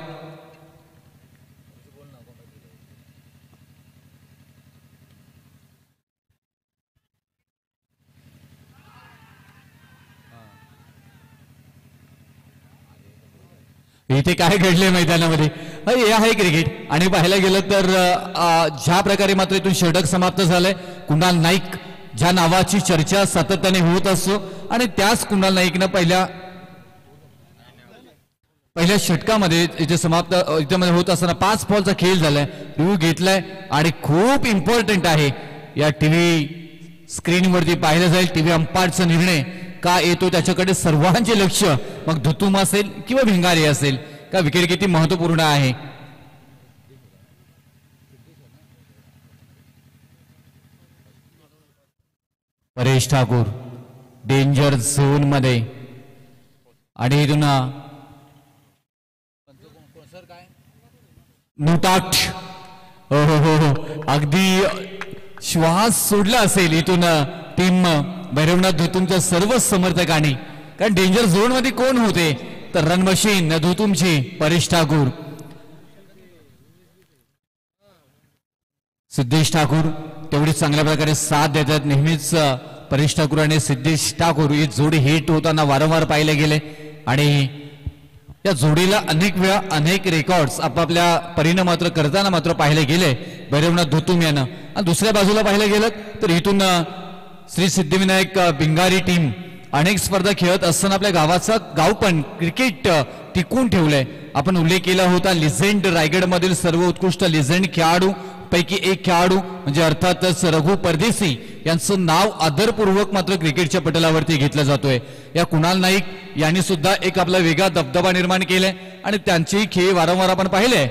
इथे काय घडले मैदानामध्ये हे आहे क्रिकेट. आणि पाहायला गेलं तर ज्या प्रकारे मात्र इथून षटक समाप्त झालंय. कुणाल नाईक ज्या नावाची चर्चा सातत्याने होत असतो आणि त्याच कुणाल नाईकनं पहिल्या षटकामध्ये इथे समाप्त इथे होत असताना 5 बॉलचा खेळ झालाय. रिव्ह्यू घेतलाय आणि खूप इम्पॉर्टंट आहे. या टीव्ही स्क्रीनवरती पाहिलं जाईल टीव्ही अंपायरचा निर्णय का येतो त्याच्याकडे सर्वांचे लक्ष. मग धुतुम असेल किंवा भिंगारी असेल का विकेट किती महत्वपूर्ण आहे. परेश ठाकूर डेंजर झोन मध्ये आणि इथून नोटाट हो अगदी श्वास सोडला असेल इथून टीम भैरवनाथ धुतुमच्या सर्व समर्थकांनी, कारण डेंजर झोन मध्ये कोण होते तर रन मशीन धुतुमची परेश ठाकूर, सिद्धेश ठाकूर तेवढीच चांगल्या प्रकारे साथ देतात नेहमीच. परेश ठाकूर आणि सिद्धेश ठाकूर ही जोडी हिट होताना वारंवार पाहिले गेले आणि या जोडीला अनेक वेळा अनेक रेकॉर्ड्स आपापल्या परीने मात्र करताना मात्र पाहिले गेले भैरवनाथ धुतुम यानं. आणि दुसऱ्या बाजूला पाहिलं गेलं तर इथून श्री सिद्धिविनायक भिंगारी टीम अनेक स्पर्धा खेळत असताना आपल्या गावाचा गाव पण क्रिकेट टिकून ठेवलंय. आपण उल्लेख केला होता लिजेंड रायगडमधील सर्व उत्कृष्ट लिजेंड खेळाडू पैकी एक खेळाडू म्हणजे अर्थातच रघु परदेशी यांचं नाव आदरपूर्वक मात्र क्रिकेटच्या पटलावरती घेतलं जातोय. या कुणाल नाईक यांनी सुद्धा एक आपला वेगळा दबदबा निर्माण केलाय आणि त्यांचेही खेळ वारंवार आपण पाहिले.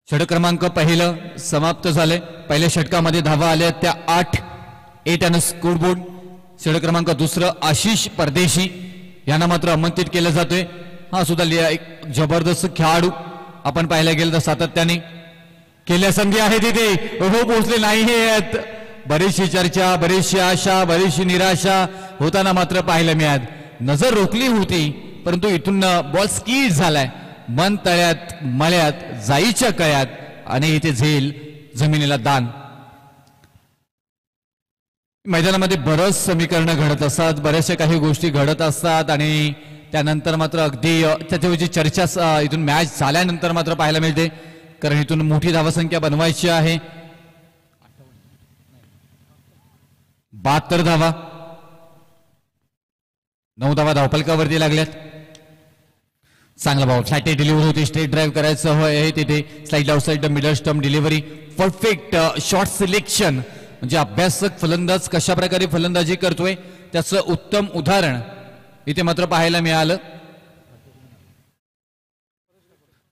षटक क्रमांक पहिलं समाप्त झाले. पहिल्या षटकामध्ये धावा आल्या त्या 8 आणि स्कोरबोर्ड. षटक क्रमांक दुसरं आशिष परदेशी यांना मात्र आमंत्रित केलं जातोय. हा सुद्धा एक जबरदस्त खेळाडू आपण पाहायला गेलं तर सातत्याने केल्या संधी आहे तिथे हो पोहोचले नाही आहेत. बरीचशी चर्चा, बरीचशी आशा, बरीचशी निराशा होताना मात्र पाहायला मिळत. नजर रोखली होती परंतु इथून बॉल स्कीड झालाय. मन तळ्यात मळ्यात जाईच्या कळ्यात आणि इथे झेल जमिनीला दान. मैदानामध्ये बरंच समीकरण घडत असतात, बऱ्याचशा काही गोष्टी घडत असतात आणि त्यानंतर मात्र अगदी त्याच्यावरची चर्चा इथून मॅच झाल्यानंतर मात्र पाहायला मिळते, कारण इथून मोठी धावसंख्या बनवायची आहे. 72 धावा, 9 धावा धावपलकावरती लागल्यात. चांगला भाव फ्लॅटे डिलिव्हरी होती, स्ट्रेट ड्राईव्ह करायचं आहे तिथे, slide outside middle stump delivery, perfect shot selection. म्हणजे अभ्यासक फलंदाज कशा प्रकारे फलंदाजी करतोय त्याचं उत्तम उदाहरण इथे मात्र पाहायला मिळालं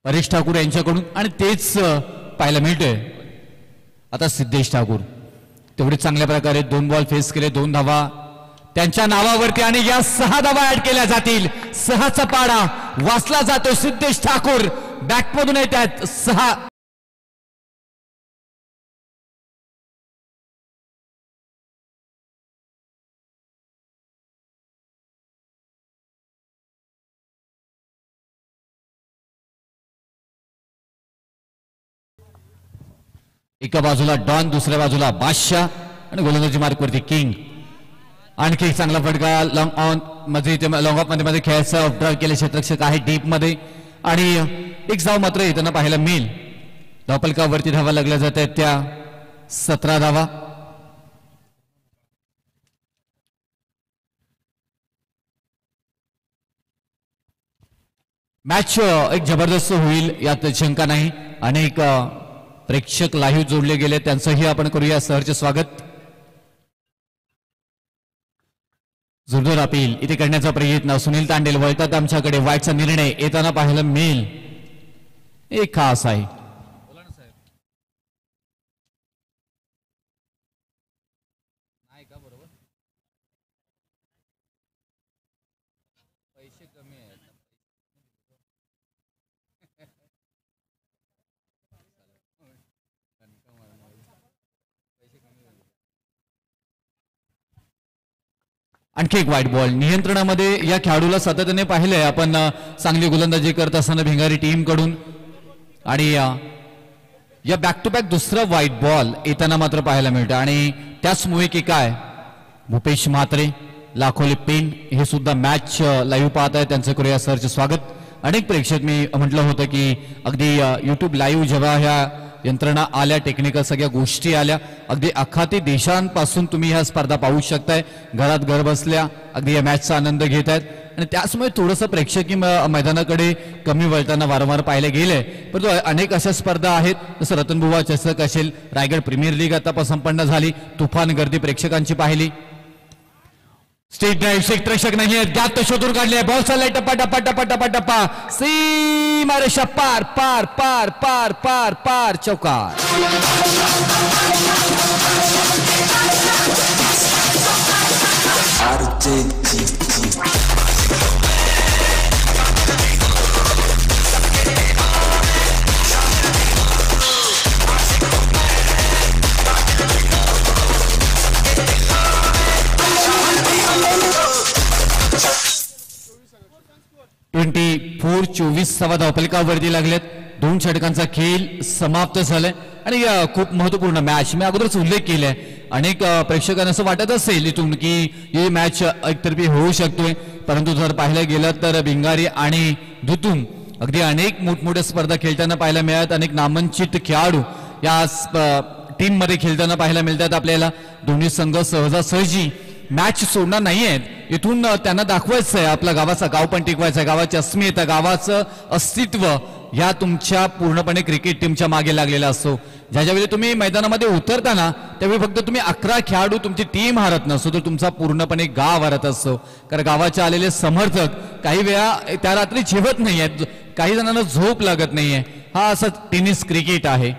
परेश ठाकूर यांच्याकडून आणि तेच पाहायला मिळतंय आता सिद्धेश ठाकूर. तेवढे चांगल्या प्रकारे 2 बॉल फेस केले, 2 धावा त्यांच्या नावावरती आणि या 6 धावा ऍड केल्या जातील. 6चा पाडा वाचला जातो. सिद्धेश ठाकूर बॅकमधून येतात 6. एका बाजूला डॉन, दुसऱ्या बाजूला बादशाह आणि गोलंदाजी मार्कवरती किंग. आणखी एक चांगला फटका लॉंग ऑन मध्ये लॉंग ऑफ मध्ये खेळायचा ऑफड्राईव्ह केले क्षेत्ररक्षक आहे डीप मध्ये आणि एक धाव मात्र येताना पाहायला मिळेल. धावपलकावरती धावा लागल्या जात आहेत त्या 17 धावा. मॅच एक जबरदस्त होईल यात शंका नाही. अनेक प्रेक्षक लाईव्ह जोडले गेले त्यांचंही आपण करूया सहर्ष स्वागत. जोरदार अपील इथे करण्याचा प्रयत्न सुनील तांडेल वळतात आमच्याकडे. वाईटचा निर्णय येताना पाहायला मिळेल. एक खास आहे आणखी एक वाईट बॉल नियंत्रणामध्ये या खेळाडूला सातत्याने पाहिलंय आपण चांगली गोलंदाजी करत असताना भिंगारी टीम कडून आणि या बॅक टू बॅक दुसरा वाईट बॉल येताना मात्र पाहायला मिळतं आणि त्याचमुळे की काय भूपेश म्हात्रे लाखोली पेन हे सुद्धा मॅच लाईव्ह पाहत आहे त्यांचं करूया सरचे स्वागत. अनेक प्रेक्षक मी म्हटलं होतं की अगदी युट्यूब लाईव्ह जेव्हा ह्या यंत्रणा आल्या टेक्निकल सगळ्या गोष्टी आल्या अगदी अखाती देशांपासून तुम्ही ह्या स्पर्धा पाहू शकताय घरात घर बसल्या अगदी या मॅचचा आनंद घेत आहेत आणि त्याचमुळे थोडंसं प्रेक्षकी मैदानाकडे कमी वळताना वारंवार पाहिले गेले. परंतु अनेक अशा स्पर्धा आहेत जसं रतनबुवा चषक असेल, रायगड प्रीमियर लीग आता संपन्न झाली, तुफान गर्दी प्रेक्षकांची पाहिली. स्टेट ड्राईव्ह क्षेत्ररक्षक नाही आहेत, गॅप शोधून काढले, बॉल चाललाय टप्पा टप्पा टप्पा टप्पा टप्पा सीमा रेषा पार पार पार पार पार पार चौकार. 24 धावफलकावरती लागलेत. 2 षटकांचा खेळ समाप्त झालाय आणि खूप महत्वपूर्ण मॅच मी अगोदरच उल्लेख केलाय. अनेक प्रेक्षकांना असं वाटत असेल इथून की ही मॅच एकतर्फी होऊ शकतोय, परंतु जर पाहिलं गेलं तर भिंगारी आणि दुतुम अगदी अनेक मोठमोठ्या स्पर्धा खेळताना पाहायला मिळतात. अनेक नामांकित खेळाडू या टीम मध्ये खेळताना पाहायला मिळतात आपल्याला. दोन्ही संघ सहजासहजी मॅच सोडणार नाहीयेत. इथून त्यांना दाखवायचं आहे आपल्या गावाचा गाव पण टिकवायचं आहे, गावाची अस्मिता गावाचं अस्तित्व या तुमच्या पूर्णपणे क्रिकेट टीमच्या मागे लागलेला असतो. ज्यावेळी तुम्ही मैदानामध्ये उतरताना त्यावेळी फक्त तुम्ही 11 खेळाडू तुमची टीम हारत नसतो, तर तुमचा पूर्णपणे गाव हारत असतो. कारण गावाचे आलेले समर्थक काही वेळा त्या रात्री जेवत नाहीयेत, काही जणांना झोप लागत नाहीये. हा असा टेनिस क्रिकेट आहे.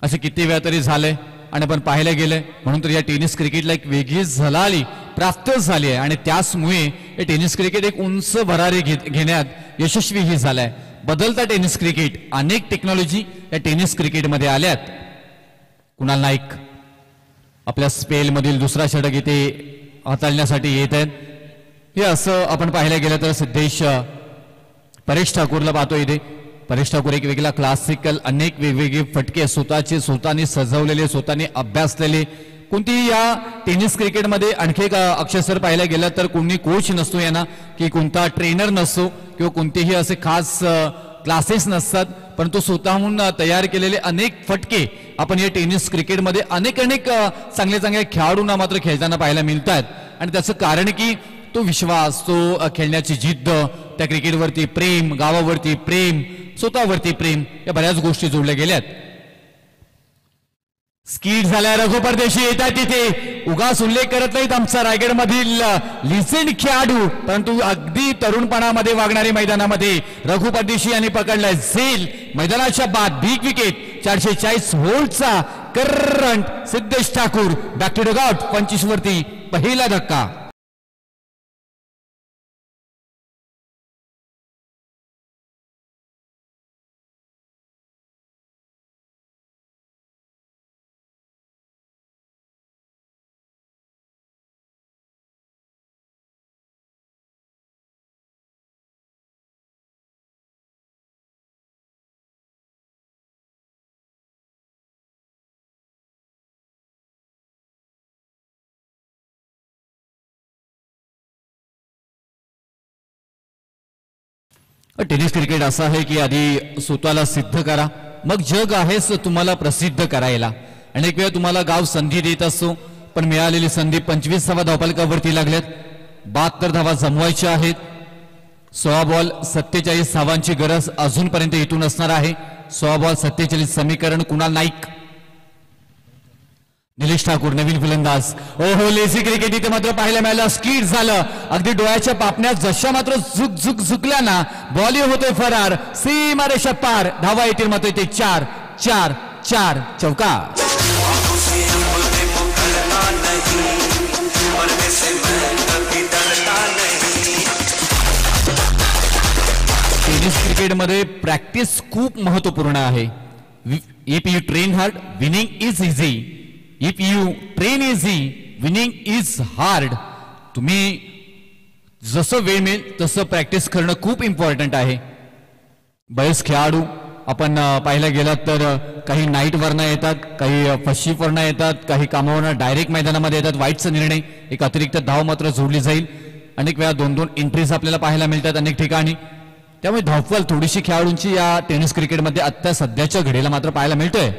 असे किती वेळा तरी झालंय आणि आपण पाहायला गेलंय. म्हणून तर या टेनिस क्रिकेटला एक वेगळी झलाली प्राप्त झाली आहे आणि त्याचमुळे हे टेनिस क्रिकेट एक उंच भरारी घेण्यात यशस्वीही झालाय. बदलता टेनिस क्रिकेट, अनेक टेक्नॉलॉजी या टेनिस क्रिकेटमध्ये आल्यात. कुणाल नाईक आपल्या स्पेलमधील दुसरा षटक इथे हाताळण्यासाठी येत आहेत. हे असं आपण पाहायला गेलं तर सिद्धेश परेश ठाकूरला पाहतो इथे. परेश ठाकूर एक वेगळा क्लासिकल, अनेक वेगवेगळे फटके स्वतःने सजवलेले, स्वतःने अभ्यासलेले. कोणतीही या टेनिस क्रिकेटमध्ये आणखी एक अक्षर पाहायला गेलं तर कोणी कोच नसतो यांना, की कोणता ट्रेनर नसतो किंवा कोणतेही असे खास क्लासेस नसतात, परंतु स्वतःहून तयार केलेले अनेक फटके आपण या टेनिस क्रिकेटमध्ये अनेक चांगल्या खेळाडूंना मात्र खेळताना पाहायला मिळतात. आणि त्याचं कारण की तो विश्वास, तो खेळण्याची जिद्द, त्या क्रिकेटवरती प्रेम, गावावरती प्रेम, स्वतःवरती प्रेम, या बऱ्याच गोष्टी जोडल्या गेल्यात. स्कीट झाल्या रघु परदेशी येतात तिथे. उगाच उल्लेख करत नाहीत आमचा रायगडमधील लिजेंड खेळाडू, परंतु अगदी तरुणपणामध्ये वागणारे मैदानामध्ये रघु परदेशी यांनी पकडलाय झेल. मैदानाच्या बाद बिग विकेट 440 व्होल्टचा current. Siddhesh Thakur back to dugout. 25 वरती पहिला धक्का. टेनिस क्रिकेट असं आहे की आधी स्वतःला सिद्ध करा, मग जग आहेच तुम्हाला प्रसिद्ध करायला. अनेक वेळा तुम्हाला गाव संधी देत असतो, पण मिळालेली संधी 25 धावफलकावरती लागल्यात. 72 धावा जमवायच्या आहेत. 16 बॉल 47 धावांची गरज अजूनपर्यंत इथून असणार आहे. 16 बॉल 47 समीकरण. कुणाल नाईक, निलेश ठाकूर नवीन फलंदाज. ओहो, लेझी क्रिकेट इथे मात्र पाहायला मिळालं. स्कीट झालं. अगदी डोळ्याच्या पापण्या जशा मात्र झुकल्या ना, बॉल होतोय फरार. सीमारेषा पार. धावा येतील मात्र इथे 4 चौका. टेनिस क्रिकेटमध्ये प्रॅक्टिस खूप महत्वपूर्ण आहे. If you train hard, winning is easy. If you train easy, winning is hard. तुम्ही जसं वेळ मिळेल तसं प्रॅक्टिस करणं खूप इम्पॉर्टंट आहे. बरेच खेळाडू आपण पाहायला गेलात तर काही नाईटवरनं येतात, काही फर्स्ट येतात, काही कामावरनं डायरेक्ट मैदानामध्ये येतात. वाईटचा निर्णय, एक अतिरिक्त धाव मात्र जोडली जाईल. अनेक वेळा 2-2 एंट्रीज आपल्याला पाहायला मिळतात अनेक ठिकाणी. त्यामुळे धावफल थोडीशी खेळाडूंची या टेनिस क्रिकेटमध्ये आत्ता सध्याच्या घडीला मात्र पाहायला मिळतोय.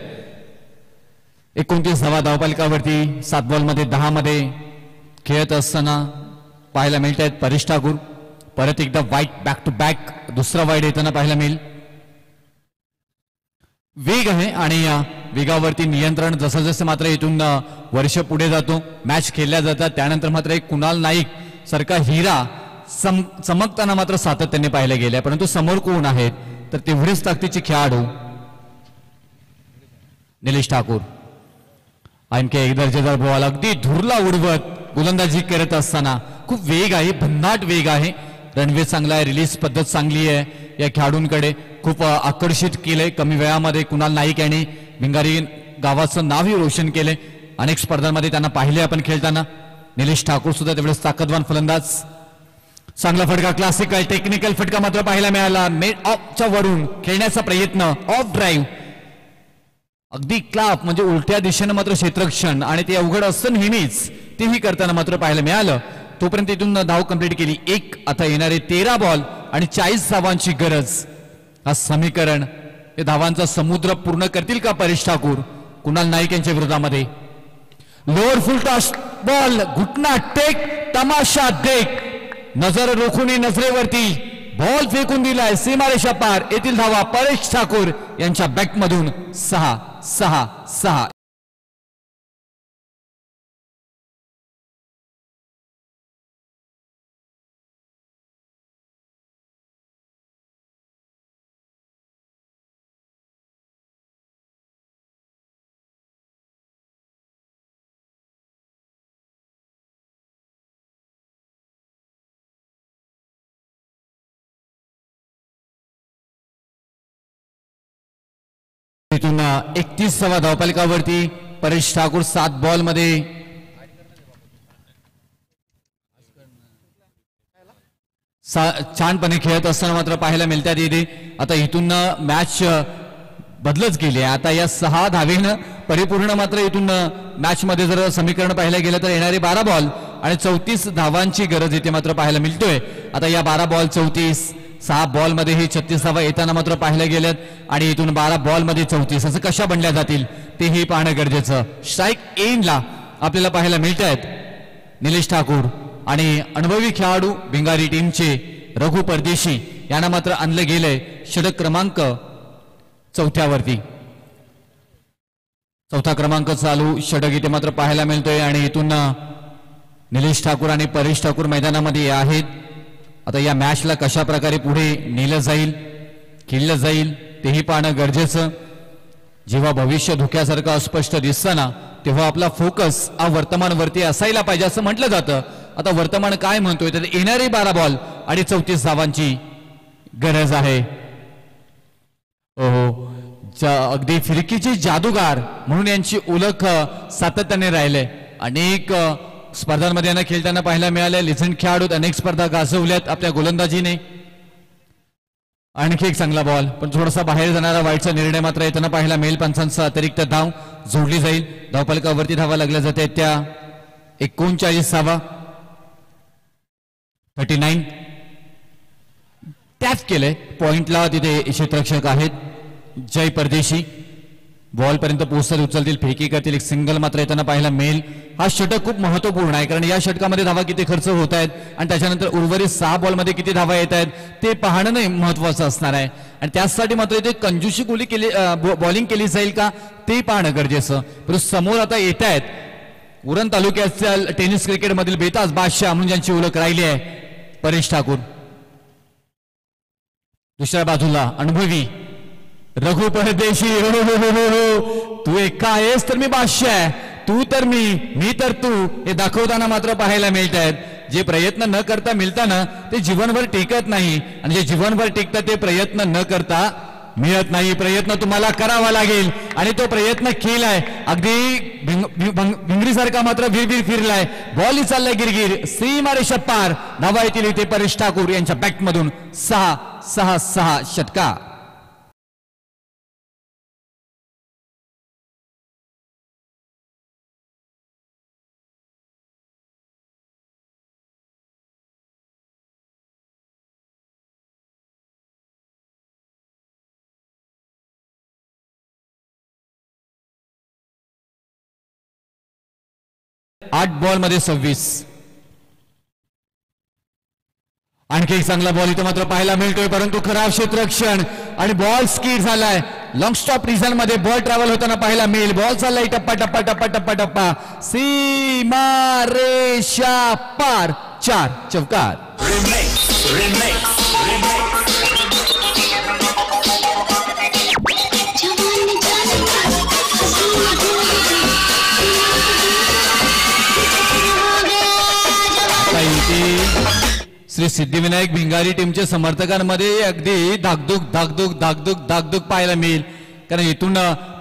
29 धावा धावफलकावरती 7 बॉलमध्ये 10 मध्ये खेळत असताना पाहायला मिळत आहेत. परेश ठाकूर परत एकदा वाईट, बॅक टू बॅक दुसरा वाईट येताना पाहायला मिळेल. वेग आहे आणि या वेगावरती नियंत्रण जसं जसं मात्र इथून वर्ष पुढे जातो, मॅच खेळल्या जातात, त्यानंतर मात्र एक कुणाल नाईक सारखा हिरा चमकताना मात्र सातत्याने पाहायला गेल्या. परंतु समोर कोण आहेत तर तेवढेच ताकदीचे खेळाडू. निलेश ठाकूर आणखी एक दर्जेदार बॉल अगदी धुरला उडवत गोलंदाजी करत असताना. खूप वेग आहे, भन्नाट वेग आहे. रणवे चांगला आहे, रिलीज पद्धत चांगली आहे. या खेळाडूंकडे खूप आकर्षित केलंय. कमी वेळामध्ये कुणाल नाईक यांनी भिंगारी गावाचं नावही रोशन केले. अनेक स्पर्धांमध्ये त्यांना पाहिले आपण खेळताना. निलेश ठाकूर सुद्धा तेवढेच ताकदवान फलंदाज. चांगला फटका, क्लासिकल टेक्निकल फटका मात्र पाहायला मिळाला. मेड ऑफच्या वरून खेळण्याचा प्रयत्न, ऑफ ड्राईव्ह, अगदी क्लाप म्हणजे उलट्या दिशेनं मात्र क्षेत्ररक्षण, आणि ते अवघड असतं नेहमीच, तेही करताना मात्र पाहायला मिळालं. तोपर्यंत इथून धाव कंप्लीट केली. एक आता येणारे 13 बॉल आणि 40 धावांची गरज. हा समीकरण हे धावांचा समुद्र पूर्ण करतील का परेश ठाकूर कुणाल नाईक यांच्या विरोधामध्ये. लोअर फुल टॉस बॉल, घुटना टेक, तमाशा देख, नजर रोखून नजरेवरती बॉल फेकून दिलाय सीमारेषा पार. येथील धावा परेश ठाकूर यांच्या बॅटमधून 6-6-6. इथून 31व्या धावफलकावरती परेश ठाकूर 7 बॉल मध्ये छानपणे खेळत असताना मात्र पाहायला मिळतात इथे. आता इथून मॅच बदलच गेली आहे. आता या 6 धावेनं परिपूर्ण मात्र इथून मॅच मध्ये जर समीकरण पाहायला गेलं तर येणारे 12 बॉल आणि 34 धावांची गरज इथे मात्र पाहायला मिळतोय. आता या 12 बॉल 34, 6 बॉल मध्ये हे 36 धावा येताना मात्र पाहायला गेल्यात आणि इथून 12 बॉल मध्ये 34 असं कशा बनल्या जातील तेही पाहणं गरजेचं. स्ट्राईक एंडला आपल्याला पाहायला मिळत आहेत निलेश ठाकूर आणि अनुभवी खेळाडू भिंगारी टीमचे रघु परदेशी यांना मात्र आणलं गेलंय षटक क्रमांक 4थ्यावरती. 4था क्रमांक चालू षटक इथे मात्र पाहायला मिळतोय आणि इथून निलेश ठाकूर आणि परेश ठाकूर मैदानामध्ये आहेत. आता या मॅचला कशा प्रकारे पुढे नेलं जाईल, खेळलं जाईल तेही पाहणं गरजेचं. जेव्हा भविष्य धोक्यासारखं अस्पष्ट दिसताना तेव्हा आपला फोकस हा वर्तमानवरती असायला पाहिजे असं म्हटलं जातं. आता वर्तमान काय म्हणतोय तर येणारे 12 बॉल आणि 34 धावांची गरज आहे. ओहो, अगदी फिरकीचे जादूगार म्हणून यांची ओळख सातत्याने राहिले. अनेक स्पर्धांमध्ये यांना खेळताना पाहायला मिळाले. लिझेंड खेळाडूत, अनेक स्पर्धा गाजवल्यात आपल्या गोलंदाजीने. आणखी एक चांगला बॉल पण थोडासा बाहेर जाणारा वाईटचा निर्णय मात्र येताना पाहायला मिळेल. पंचांचा अतिरिक्त धाव जोडली जाईल. धावफलकावरती धावा लागल्या जाते त्या 39 धावा. 39 टॅप केले. पॉइंटला तिथे क्षेत्ररक्षक आहेत जय परदेशी. बॉल पर्यंत पोहोचतात, उचलतील, फेकी करतील. एक सिंगल मात्र येताना पाहायला मिळेल. हा षटक खूप महत्वपूर्ण आहे कारण या षटकामध्ये धावा किती खर्च होत आहेत आणि त्याच्यानंतर उर्वरित 6 बॉलमध्ये किती धावा येत आहेत ते पाहणं नाही महत्वाचं असणार आहे. आणि त्यासाठी मात्र इथे कंजूशी गोली केली, बॉलिंग केली जाईल का ते पाहणं गरजेचं. परंतु समोर आता येत आहेत उरण तालुक्याच्या टेनिस क्रिकेटमधील बेताज बादशाह म्हणून ज्यांची ओळख राहिली आहे परेश ठाकूर. दुसऱ्या बाजूला अनुभवी रघु परदेशी. हो हो हो हो, तू एक आहेस तर मी बादशाह आहे, तू तर मी तर तू, हे दाखवताना मात्र पाहायला मिळत आहेत. जे प्रयत्न न करता मिळताना ते जीवनभर टिकत नाही आणि जे जीवनभर टिकतं ते प्रयत्न न करता मिळत नाही. प्रयत्न तुम्हाला करावा लागेल आणि तो प्रयत्न केलाय. अगदी भिंगरीसारखा मात्र भिरभिर फिरलाय. बॉल चाललाय गिरगिर सीमारेषा पार. धावा येतील इथे परेश ठाकूर यांच्या बॅटमधून 6-6-6 षटका. आठ बॉल मध्ये 26. आणखी एक चांगला बॉल इथे मात्र पाहायला मिळतोय परंतु खराब क्षेत्ररक्षण आणि बॉल स्किड झालाय. लॉंग स्टॉप रिझन मध्ये बॉल ट्रॅव्हल होताना पाहायला मिळेल. बॉल चाललाय टप्पा टप्पा टप्पा टप्पा टप्पा सीमा रेषा पार. 4 चौकार. श्री सिद्धिविनायक भिंगारी टीमच्या समर्थकांमध्ये अगदी धाकधूक धाकधूक धाकधूक धाकधूक पाहायला मिळेल कारण इथून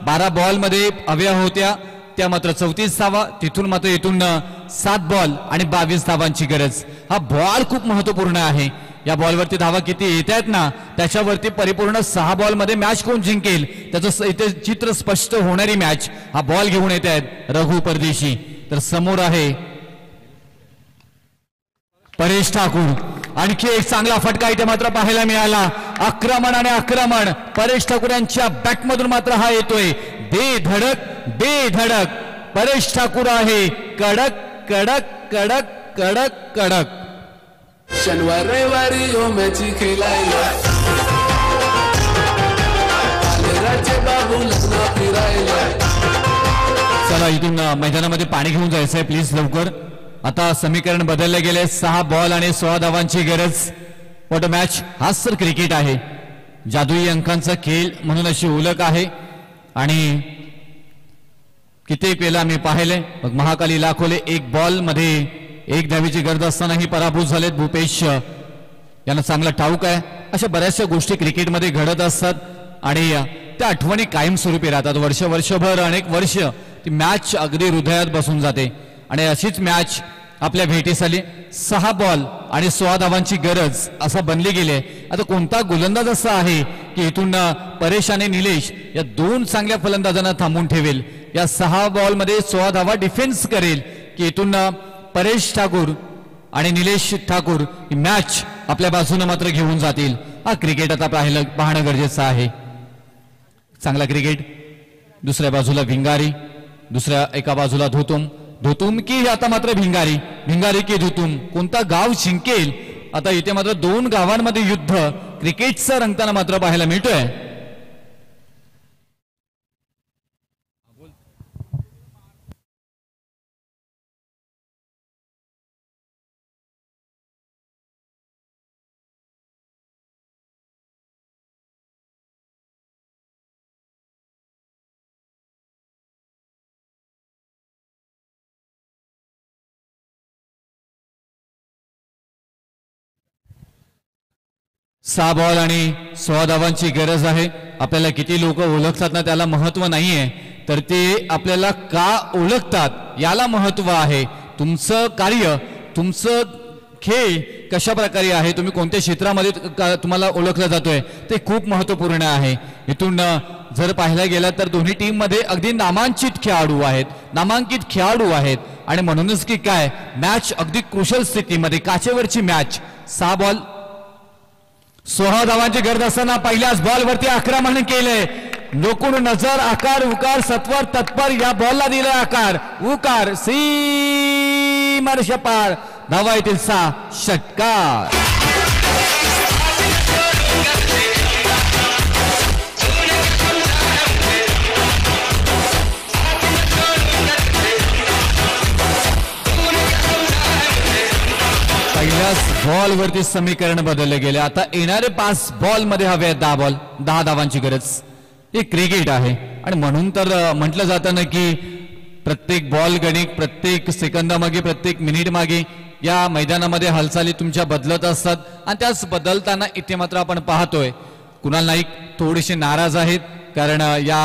12 बॉल मध्ये हव्या होत्या त्या मात्र 34 धावा. तिथून मात्र इथून 7 बॉल आणि 22 धावांची गरज. हा बॉल खूप महत्वपूर्ण आहे. या बॉलवरती धावा किती येत आहेत ना त्याच्यावरती परिपूर्ण 6 बॉलमध्ये मॅच कोण जिंकेल त्याचं इथे चित्र स्पष्ट होणारी मॅच. हा बॉल घेऊन येत आहेत रघु परदेशी. तर समोर आहे परेश ठाकूर. आणखी एक चांगला फटका इथे मात्र पाहायला मिळाला. आक्रमण आणि आक्रमण परेश ठाकूर यांच्या बॅटमधून मात्र हा येतोय. बेधडक परेश ठाकूर आहे. कडक कडक कडक कडक कडक. शनिवार रविवारी हो मॅच खेळायला बाबू लग्न फिरायला. चला इथून मैदानामध्ये पाणी घेऊन जायचंय प्लीज लवकर. आता समीकरण बदलले गेले. 6 बॉल आणि 16 धावांची गरज. What a match. हाच तर क्रिकेट आहे. जादुई अंकांचा खेळ म्हणून अशी ओळख आहे. आणि कित्येक वेळा मी पाहिले मग महाकाली लाखोले 1 बॉल मध्ये 1 धावेची गरज असतानाही पराभूत झालेत. भूपेश यांना चांगला ठाऊक आहे अशा बऱ्याचशा गोष्टी क्रिकेटमध्ये घडत असतात आणि त्या आठवणी कायमस्वरूपी राहतात. वर्षभर अनेक वर्ष ती मॅच अगदी हृदयात बसून जाते. आणि अशीच मॅच आपल्या भेटीस आली. 6 बॉल आणि 16 धावांची गरज असं बनली गेली. आता कोणता गोलंदाज असा आहे की इथून परेश आणि निलेश या 2 चांगल्या फलंदाजांना थांबून ठेवेल. या 6 बॉलमध्ये 16 धावा डिफेन्स करेल की इथून परेश ठाकूर आणि निलेश ठाकूर ही मॅच आपल्या बाजूने मात्र घेऊन जातील. हा क्रिकेट आता पाहणं गरजेचं आहे. चांगला क्रिकेट. दुसऱ्या बाजूला भिंगारी. दुसऱ्या एका बाजूला धोतुम की आता मात्र भिंगारी की धोतुम. कोणता गाव जिंकेल. आता इथे मात्र 2 गावांमध्ये युद्ध क्रिकेटचा रंगताना मात्र पाहायला मिळतोय. सहा बॉल आणि 16 धावांची गरज आहे. आपल्याला किती लोक ओळखतात ना त्याला महत्व नाहीये तर ते आपल्याला का ओळखतात याला महत्व आहे. तुमचं कार्य तुमचं खेळ कशा प्रकारे आहे तुम्ही कोणत्या क्षेत्रामध्ये तुम्हाला ओळखलं जातोय ते खूप महत्वपूर्ण आहे. इथून जर पाहायला गेला तर दोन्ही टीम मध्ये अगदी नामांकित खेळाडू आहेत आणि म्हणूनच की काय मॅच अगदी कुशल स्थितीमध्ये काचेवरची मॅच. 6 बॉल 16 धावांची गरज असताना पहिल्याच बॉलवरती आक्रमण केले. लोकून नजर आकार उकार सत्वर तत्पर या बॉलला दिला आकार उकार सीमारेषा पार. धावा येतील 6 षटकार. पहिल्याच बॉलवरती समीकरण बदलले गेले. आता येणारे 5 बॉल मध्ये हवे 10 धावांची गरज. हे क्रिकेट आहे आणि म्हणून तर म्हटलं जातं ना की प्रत्येक बॉल गणित प्रत्येक सेकंदामागे प्रत्येक मिनिट मागे या मैदानामध्ये हालचाली तुमच्या बदलत असतात आणि त्याच बदलताना इथे मात्र आपण पाहतोय कुणाल नाईक थोडेसे नाराज आहेत कारण या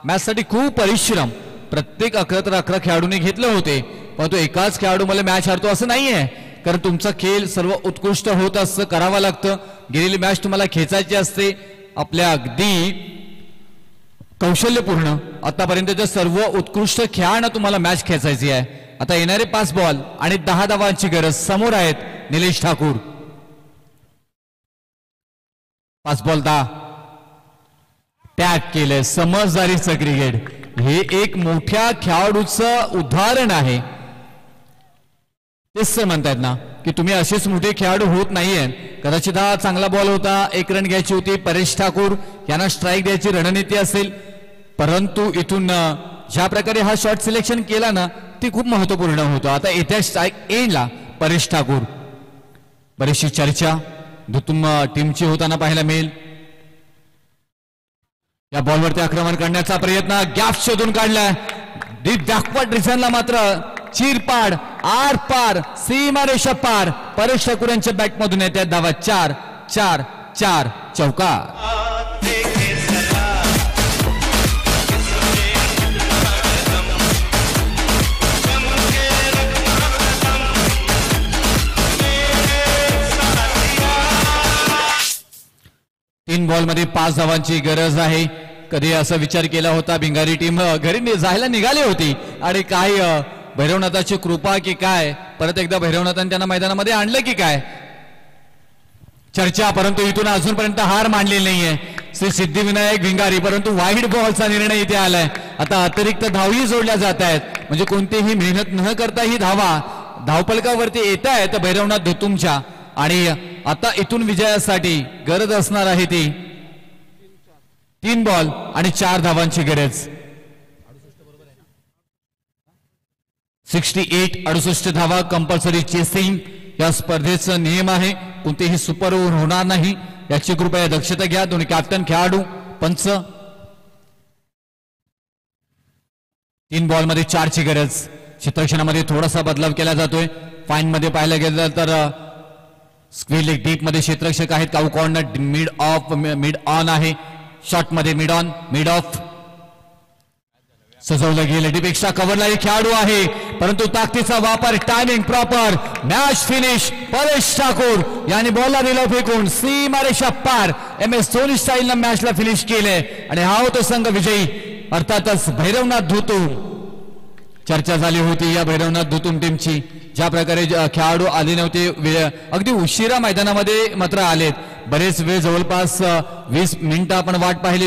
मॅच साठी खूप परिश्रम प्रत्येक 11 खेळाडूंनी घेतले होते परंतु एकाच खेळाडू मला मॅच हारतो असं नाहीये कारण तुमचा खेळ सर्व उत्कृष्ट होत असतं करावा लागतं. गेलेली मॅच तुम्हाला खेचायची असते आपल्या अगदी कौशल्यपूर्ण आतापर्यंतच्या सर्व उत्कृष्ट खेळानं तुम्हाला मॅच खेचायची आहे. आता येणारे 5 बॉल आणि 10 धावांची गरज. समोर आहेत निलेश ठाकूर. 5 बॉल 10 टॅग केले. समजदारीचं क्रिकेट हे एक मोठ्या खेळाडूचं उदाहरण आहे. तेच म्हणतायत ना की तुम्ही असेच मोठे खेळाडू होत नाहीये. कदाचित हा चांगला बॉल होता 1 रन घ्यायची होती परेश ठाकूर यांना स्ट्राईक द्यायची रणनीती असेल परंतु इथून ज्या प्रकारे हा शॉट सिलेक्शन केला ना ती खूप महत्वपूर्ण होतं. आता येत्या स्ट्राईक एंडला परेश ठाकूर बरीचशी चर्चा धुतुम टीमची होताना पाहायला मिळेल. या बॉलवरती आक्रमण करण्याचा प्रयत्न गॅप शोधून काढलाय. बॅकवर्ड रिझनला मात्र चिरपाड आर पार सीमारेषा पार. परेश ठाकूर यांच्या बॅटमधून येत्या धावा 4 चौकार. 3 बॉलमध्ये 5 धावांची गरज आहे. कधी असा विचार केला होता भिंगारी टीम घरी जायला निघाली होती आणि काय भैरवनाथाची कृपा की काय परत एकदा भैरवनाथाने त्यांना मैदानामध्ये आणलं की काय चर्चा, परंतु इथून अजूनपर्यंत हार मानलेली नाहीये श्री सिद्धिविनायक भिंगारी. परंतु वाईड बॉलचा निर्णय इथे आलाय. आता अतिरिक्त धावही जोडल्या जात आहेत म्हणजे कोणतीही मेहनत न करता ही धावा धावपलकावरती येत आहेत भैरवनाथ धुतुमच्या. आणि आता इथून विजयासाठी गरज असणार आहे ती 3 बॉल आणि 4 धावांची गरज. 68 धावा कंपल्सरी चेसिंग या स्पर्धेचा नियम आहे. कोणतेही सुपर ओव्हर होणार नाही याची कृपया दक्षता घ्या. दोन्ही कॅप्टन खेळाडू पंच. 3 बॉलमध्ये 4 ची गरज. क्षेत्ररक्षणामध्ये थोडासा बदलाव केला जातोय. फाईन मध्ये पाहायला गेलं तर स्क्वेअर लेग डीप मध्ये क्षेत्ररक्षक आहेत. Cow corner mid off mid on आहे. शॉट मध्ये मिड ऑन मिड ऑफ सजवलं गेलं. डीपेक्षा कव्हरला खेळाडू आहे परंतु ताकदीचा वापर timing proper. Match finish Paresh Thakur यांनी बॉलला दिलं फेकून सीमारेषा पार. MS धोनी स्टाईलनं मॅचला फिनिश केले आणि हा होतो संघ विजयी अर्थातच भैरवनाथ धुतुम. चर्चा झाली होती या भैरवनाथ धुतुम टीमची. ज्या प्रकारे खेळाडू आले नव्हते अगदी उशिरा मैदानामध्ये मात्र आलेत. बरेच वेळ जवळपास 20 मिनिटं आपण वाट पाहिली